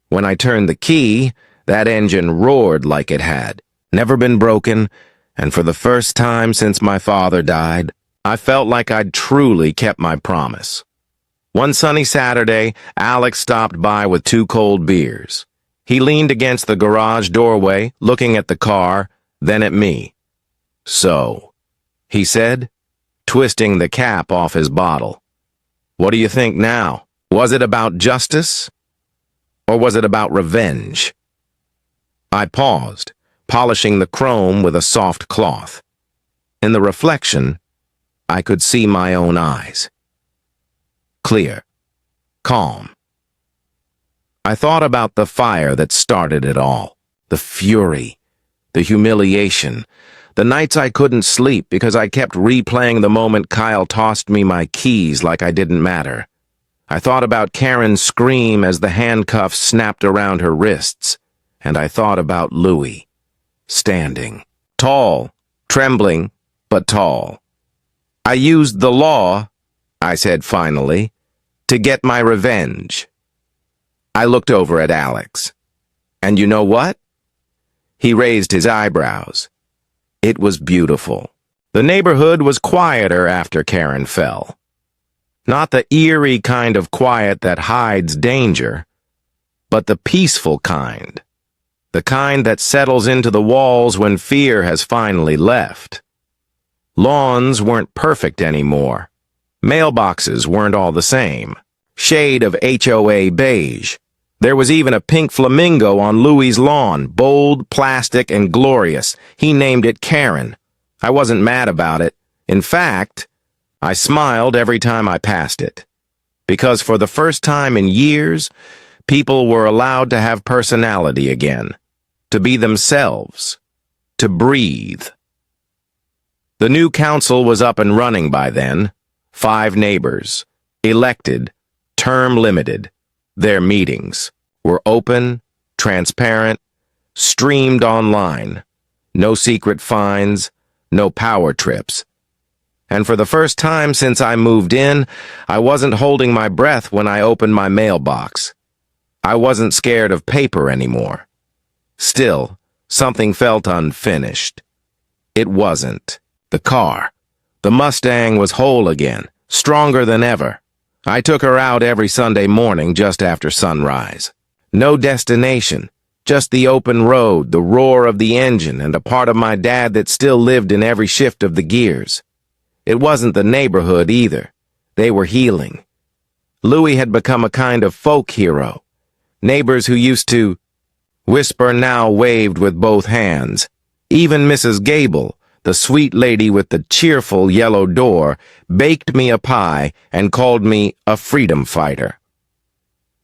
When I turned the key, that engine roared like it had. Never been broken, and for the first time since my father died, I felt like I'd truly kept my promise. One sunny Saturday, Alex stopped by with 2 cold beers. He leaned against the garage doorway, looking at the car, then at me. "So," he said, twisting the cap off his bottle. "What do you think now? Was it about justice? Or was it about revenge?" I paused, polishing the chrome with a soft cloth. In the reflection, I could see my own eyes. Clear. Calm. I thought about the fire that started it all, the fury, the humiliation, the nights I couldn't sleep because I kept replaying the moment Kyle tossed me my keys like I didn't matter. I thought about Karen's scream as the handcuffs snapped around her wrists, and I thought about Louis, standing, tall, trembling, but tall. "I used the law," I said finally, "to get my revenge." I looked over at Alex. "And you know what?" He raised his eyebrows. It was beautiful. The neighborhood was quieter after Karen fell. Not the eerie kind of quiet that hides danger, but the peaceful kind. The kind that settles into the walls when fear has finally left. Lawns weren't perfect anymore. Mailboxes weren't all the same. Shade of HOA beige. There was even a pink flamingo on Louis's lawn, bold, plastic, and glorious. He named it Karen. I wasn't mad about it, In fact, I smiled every time I passed it, because for the first time in years, people were allowed to have personality again, to be themselves, to breathe. The new council was up and running by then, 5 neighbors, elected, term limited. Their meetings were open, transparent, streamed online. No secret fines, no power trips. And for the first time since I moved in, I wasn't holding my breath when I opened my mailbox. I wasn't scared of paper anymore. Still, something felt unfinished. It wasn't. The car. The Mustang was whole again, stronger than ever. I took her out every Sunday morning just after sunrise. No destination, just the open road, the roar of the engine, and a part of my dad that still lived in every shift of the gears. It wasn't the neighborhood either. They were healing. Louis had become a kind of folk hero. Neighbors who used to whisper now waved with both hands. Even Mrs. Gable, the sweet lady with the cheerful yellow door, baked me a pie and called me a freedom fighter.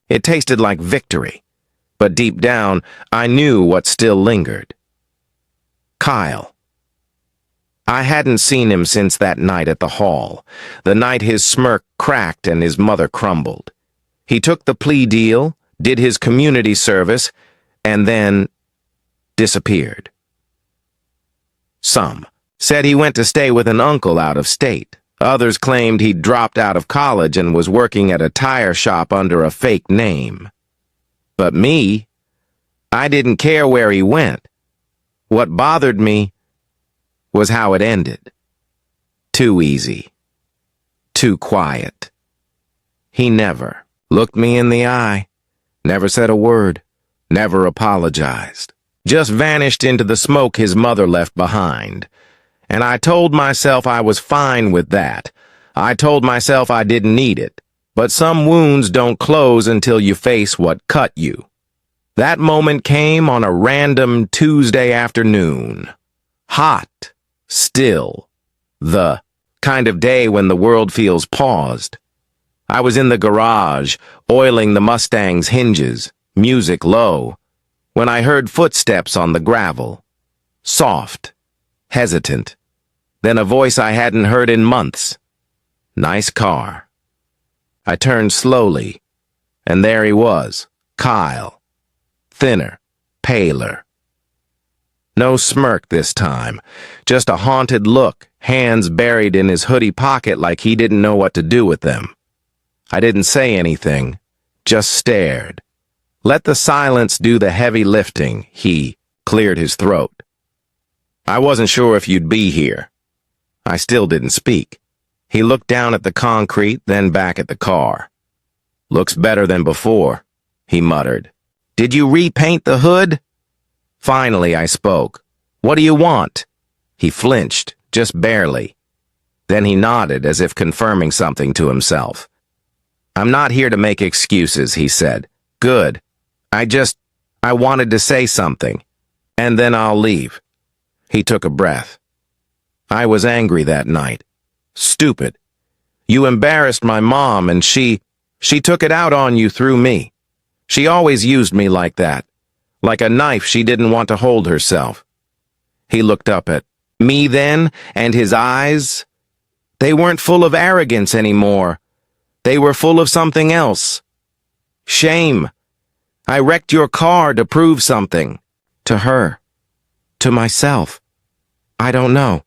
It tasted like victory, but deep down, I knew what still lingered. Kyle. I hadn't seen him since that night at the hall, the night his smirk cracked and his mother crumbled. He took the plea deal, did his community service, and then disappeared. Some said he went to stay with an uncle out of state. Others claimed he'd dropped out of college and was working at a tire shop under a fake name. But me, I didn't care where he went. What bothered me was how it ended. Too easy. Too quiet. He never looked me in the eye, never said a word, never apologized. Just vanished into the smoke his mother left behind. And I told myself I was fine with that. I told myself I didn't need it. But some wounds don't close until you face what cut you. That moment came on a random Tuesday afternoon. Hot. Still. The kind of day when the world feels paused. I was in the garage, oiling the Mustang's hinges, music low, when I heard footsteps on the gravel. Soft. Hesitant. Then a voice I hadn't heard in months. Nice car. I turned slowly, and there he was, Kyle. Thinner, paler. No smirk this time, just a haunted look, hands buried in his hoodie pocket like he didn't know what to do with them. I didn't say anything, just stared. Let the silence do the heavy lifting, he cleared his throat. I wasn't sure if you'd be here. I still didn't speak. He looked down at the concrete, then back at the car. Looks better than before, he muttered. Did you repaint the hood? Finally, I spoke. What do you want? He flinched, just barely. Then he nodded as if confirming something to himself. I'm not here to make excuses, he said. Good. I wanted to say something. And then I'll leave. He took a breath. I was angry that night. Stupid. You embarrassed my mom and she took it out on you through me. She always used me like that. Like a knife she didn't want to hold herself. He looked up at me then, and his eyes, they weren't full of arrogance anymore. They were full of something else. Shame. I wrecked your car to prove something. To her. To myself. I don't know.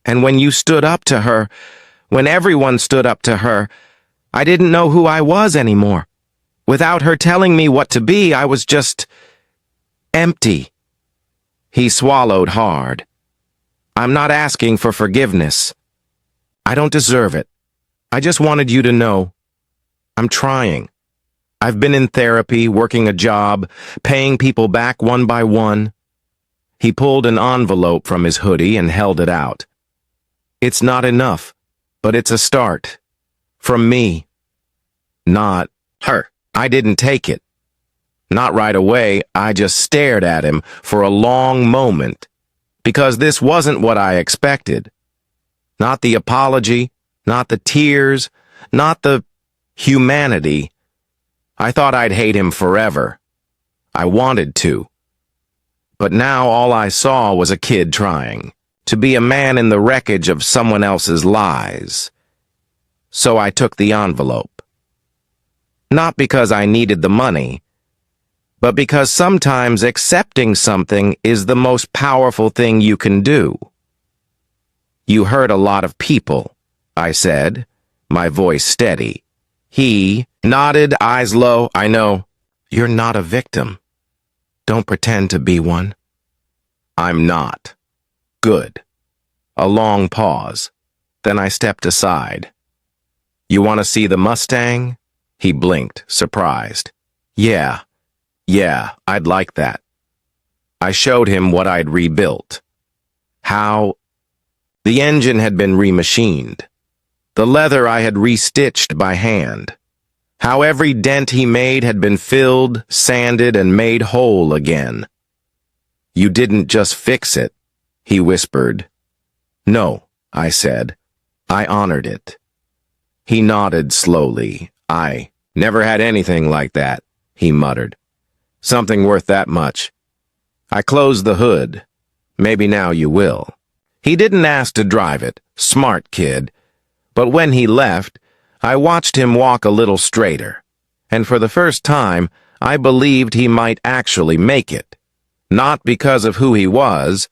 And when you stood up to her, when everyone stood up to her, I didn't know who I was anymore. Without her telling me what to be, I was just empty. He swallowed hard. I'm not asking for forgiveness. I don't deserve it. I just wanted you to know. I'm trying. I've been in therapy, working a job, paying people back one by one. He pulled an envelope from his hoodie and held it out. It's not enough, but it's a start. From me. Not her. I didn't take it. Not right away, I just stared at him for a long moment, because this wasn't what I expected. Not the apology, not the tears, not the humanity. I thought I'd hate him forever. I wanted to. But now all I saw was a kid trying to be a man in the wreckage of someone else's lies. So I took the envelope. Not because I needed the money, but because sometimes accepting something is the most powerful thing you can do. You hurt a lot of people, I said, my voice steady. He nodded, eyes low. I know. You're not a victim. Don't pretend to be one. I'm not. Good. A long pause. Then I stepped aside. You want to see the Mustang? He blinked, surprised. Yeah, I'd like that. I showed him what I'd rebuilt. How the engine had been remachined. The leather I had restitched by hand. How every dent he made had been filled, sanded, and made whole again. You didn't just fix it, he whispered. No, I said. I honored it. He nodded slowly. I never had anything like that, he muttered. Something worth that much. I closed the hood. Maybe now you will. He didn't ask to drive it, smart kid. But when he left, I watched him walk a little straighter. And for the first time, I believed he might actually make it. Not because of who he was,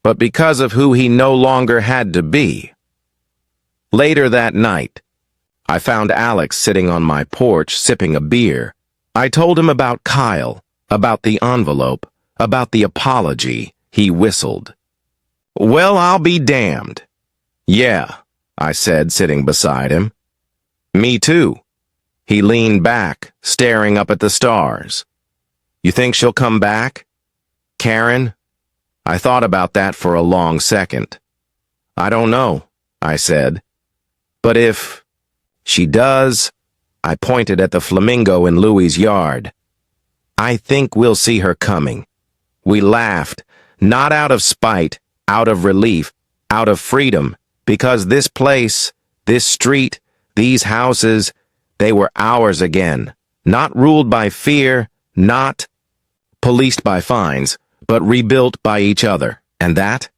but because of who he no longer had to be. Later that night, I found Alex sitting on my porch sipping a beer. I told him about Kyle, about the envelope, about the apology. He whistled. Well, I'll be damned. Yeah, I said, sitting beside him. Me too. He leaned back, staring up at the stars. You think she'll come back? Karen? I thought about that for a long second. I don't know, I said. But if she does, I pointed at the flamingo in Louie's yard. I think we'll see her coming. We laughed, not out of spite, out of relief, out of freedom, because this place, this street, these houses, they were ours again, not ruled by fear, not policed by fines, but rebuilt by each other. And that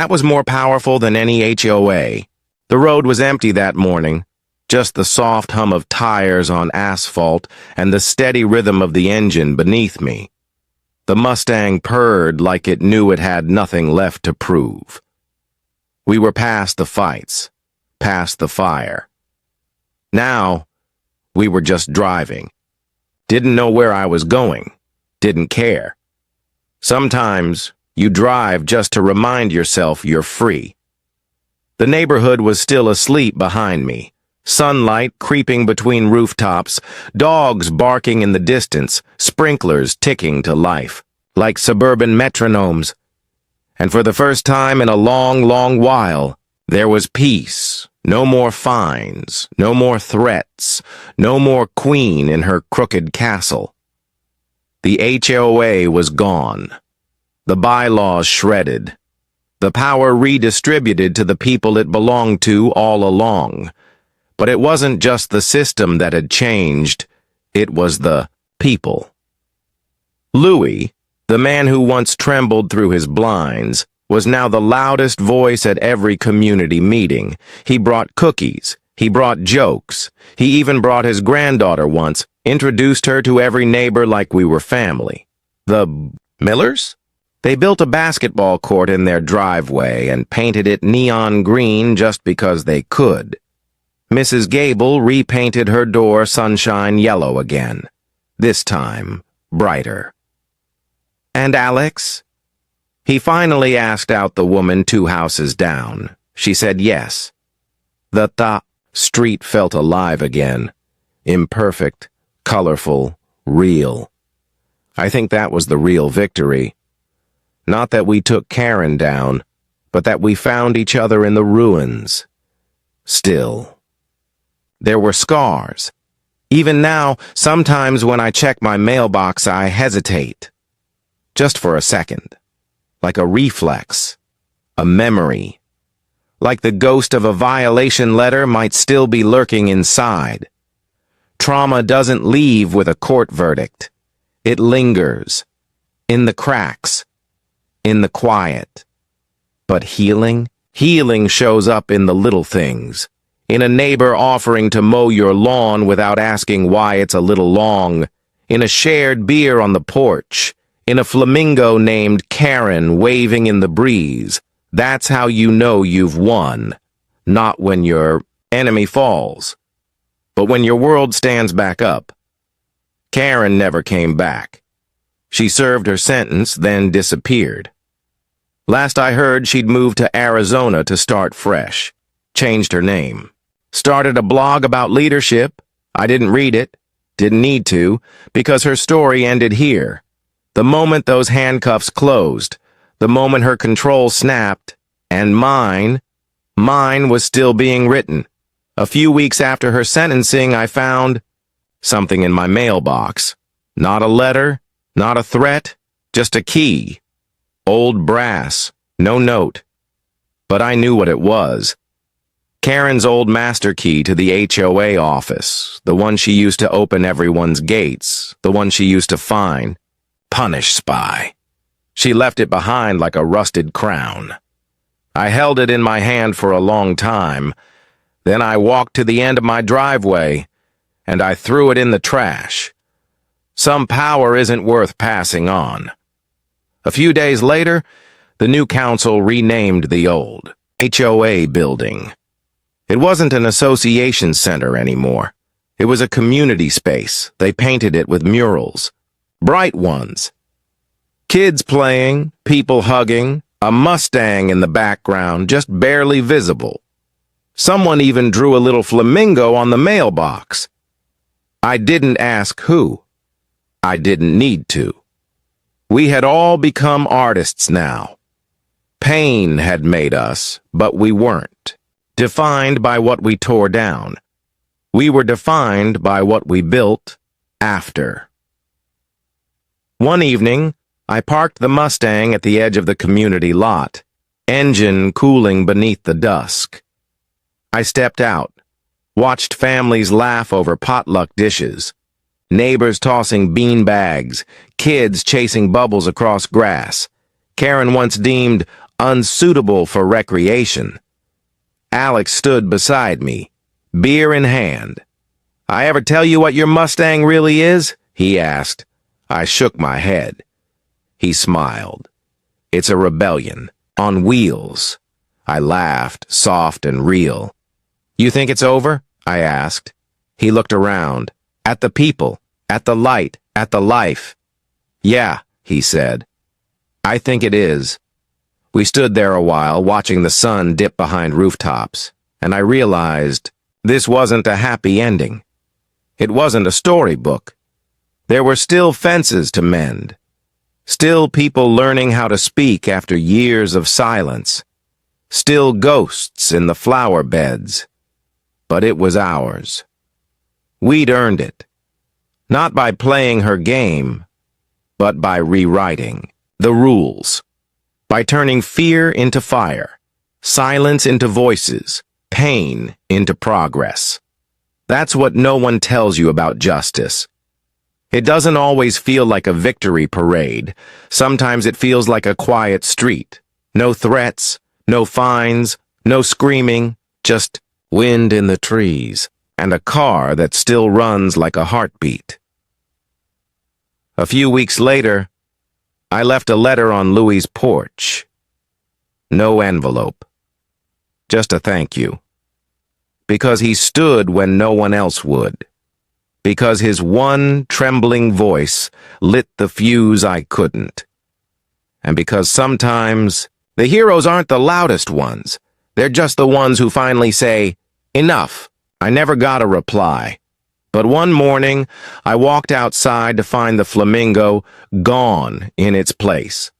was more powerful than any HOA. The road was empty that morning, just the soft hum of tires on asphalt and the steady rhythm of the engine beneath me. The Mustang purred like it knew it had nothing left to prove. We were past the fights, past the fire. Now, we were just driving. Didn't know where I was going. Didn't care. Sometimes you drive just to remind yourself you're free. The neighborhood was still asleep behind me. Sunlight creeping between rooftops, dogs barking in the distance, sprinklers ticking to life, like suburban metronomes. And for the first time in a long, long while, there was peace. No more fines, no more threats, no more queen in her crooked castle. The HOA was gone. The bylaws shredded. The power redistributed to the people it belonged to all along. But it wasn't just the system that had changed, it was the people. Louis, the man who once trembled through his blinds, was now the loudest voice at every community meeting. He brought cookies, he brought jokes, he even brought his granddaughter once, introduced her to every neighbor like we were family. The Millers? They built a basketball court in their driveway and painted it neon green just because they could. Mrs. Gable repainted her door sunshine yellow again, this time brighter. And Alex? He finally asked out the woman 2 houses down. She said yes. The street felt alive again, imperfect, colorful, real. I think that was the real victory. Not that we took Karen down, but that we found each other in the ruins. Still. There were scars. Even now, sometimes when I check my mailbox, I hesitate. Just for a second. Like a reflex. A memory. like the ghost of a violation letter might still be lurking inside. Trauma doesn't leave with a court verdict. It lingers, in the cracks, in the quiet. But healing? Healing shows up in the little things. In a neighbor offering to mow your lawn without asking why it's a little long. In a shared beer on the porch. In a flamingo named Karen waving in the breeze. That's how you know you've won. Not when your enemy falls, but when your world stands back up. Karen never came back. She served her sentence, then disappeared. Last I heard, she'd moved to Arizona to start fresh. Changed her name. Started a blog about leadership. I didn't read it. Didn't need to, because her story ended here. The moment those handcuffs closed. The moment her control snapped. And mine was still being written. A few weeks after her sentencing, I found something in my mailbox. Not a letter, not a threat, just a key. Old brass, no note. But I knew what it was. Karen's old master key to the HOA office, the one she used to open everyone's gates, the one she used to fine, punish spy. She left it behind like a rusted crown. I held it in my hand for a long time. Then I walked to the end of my driveway, and I threw it in the trash. Some power isn't worth passing on. A few days later, the new council renamed the old HOA building. It wasn't an association center anymore. It was a community space. They painted it with murals. Bright ones. Kids playing, people hugging, a Mustang in the background just barely visible. Someone even drew a little flamingo on the mailbox. I didn't ask who. I didn't need to. We had all become artists now. Pain had made us, but we weren't. Defined by what we tore down. We were defined by what we built after. One evening, I parked the Mustang at the edge of the community lot, engine cooling beneath the dusk. I stepped out, watched families laugh over potluck dishes, neighbors tossing bean bags, kids chasing bubbles across grass, Karen once deemed unsuitable for recreation. Alex stood beside me, beer in hand. "I ever tell you what your Mustang really is?" he asked. I shook my head. He smiled. "It's a rebellion, on wheels." I laughed, soft and real. "You think it's over?" I asked. He looked around, at the people, at the light, at the life. "Yeah," he said. "I think it is." We stood there a while, watching the sun dip behind rooftops, and I realized this wasn't a happy ending. It wasn't a storybook. There were still fences to mend. Still people learning how to speak after years of silence. Still ghosts in the flower beds. But it was ours. We'd earned it. Not by playing her game, but by rewriting the rules. By turning fear into fire, silence into voices, pain into progress. That's what no one tells you about justice. It doesn't always feel like a victory parade. Sometimes it feels like a quiet street. No threats, no fines, no screaming, just wind in the trees, and a car that still runs like a heartbeat. A few weeks later, I left a letter on Louis's porch. No envelope. Just a thank you. Because he stood when no one else would. Because his one trembling voice lit the fuse I couldn't. And because sometimes the heroes aren't the loudest ones. They're just the ones who finally say, "Enough." I never got a reply. But one morning, I walked outside to find the flamingo gone in its place.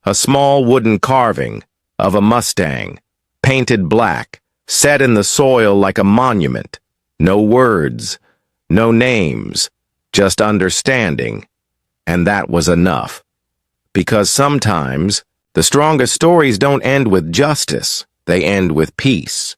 A small wooden carving of a Mustang, painted black, set in the soil like a monument. No words, no names, just understanding. And that was enough. Because sometimes, the strongest stories don't end with justice. They end with peace.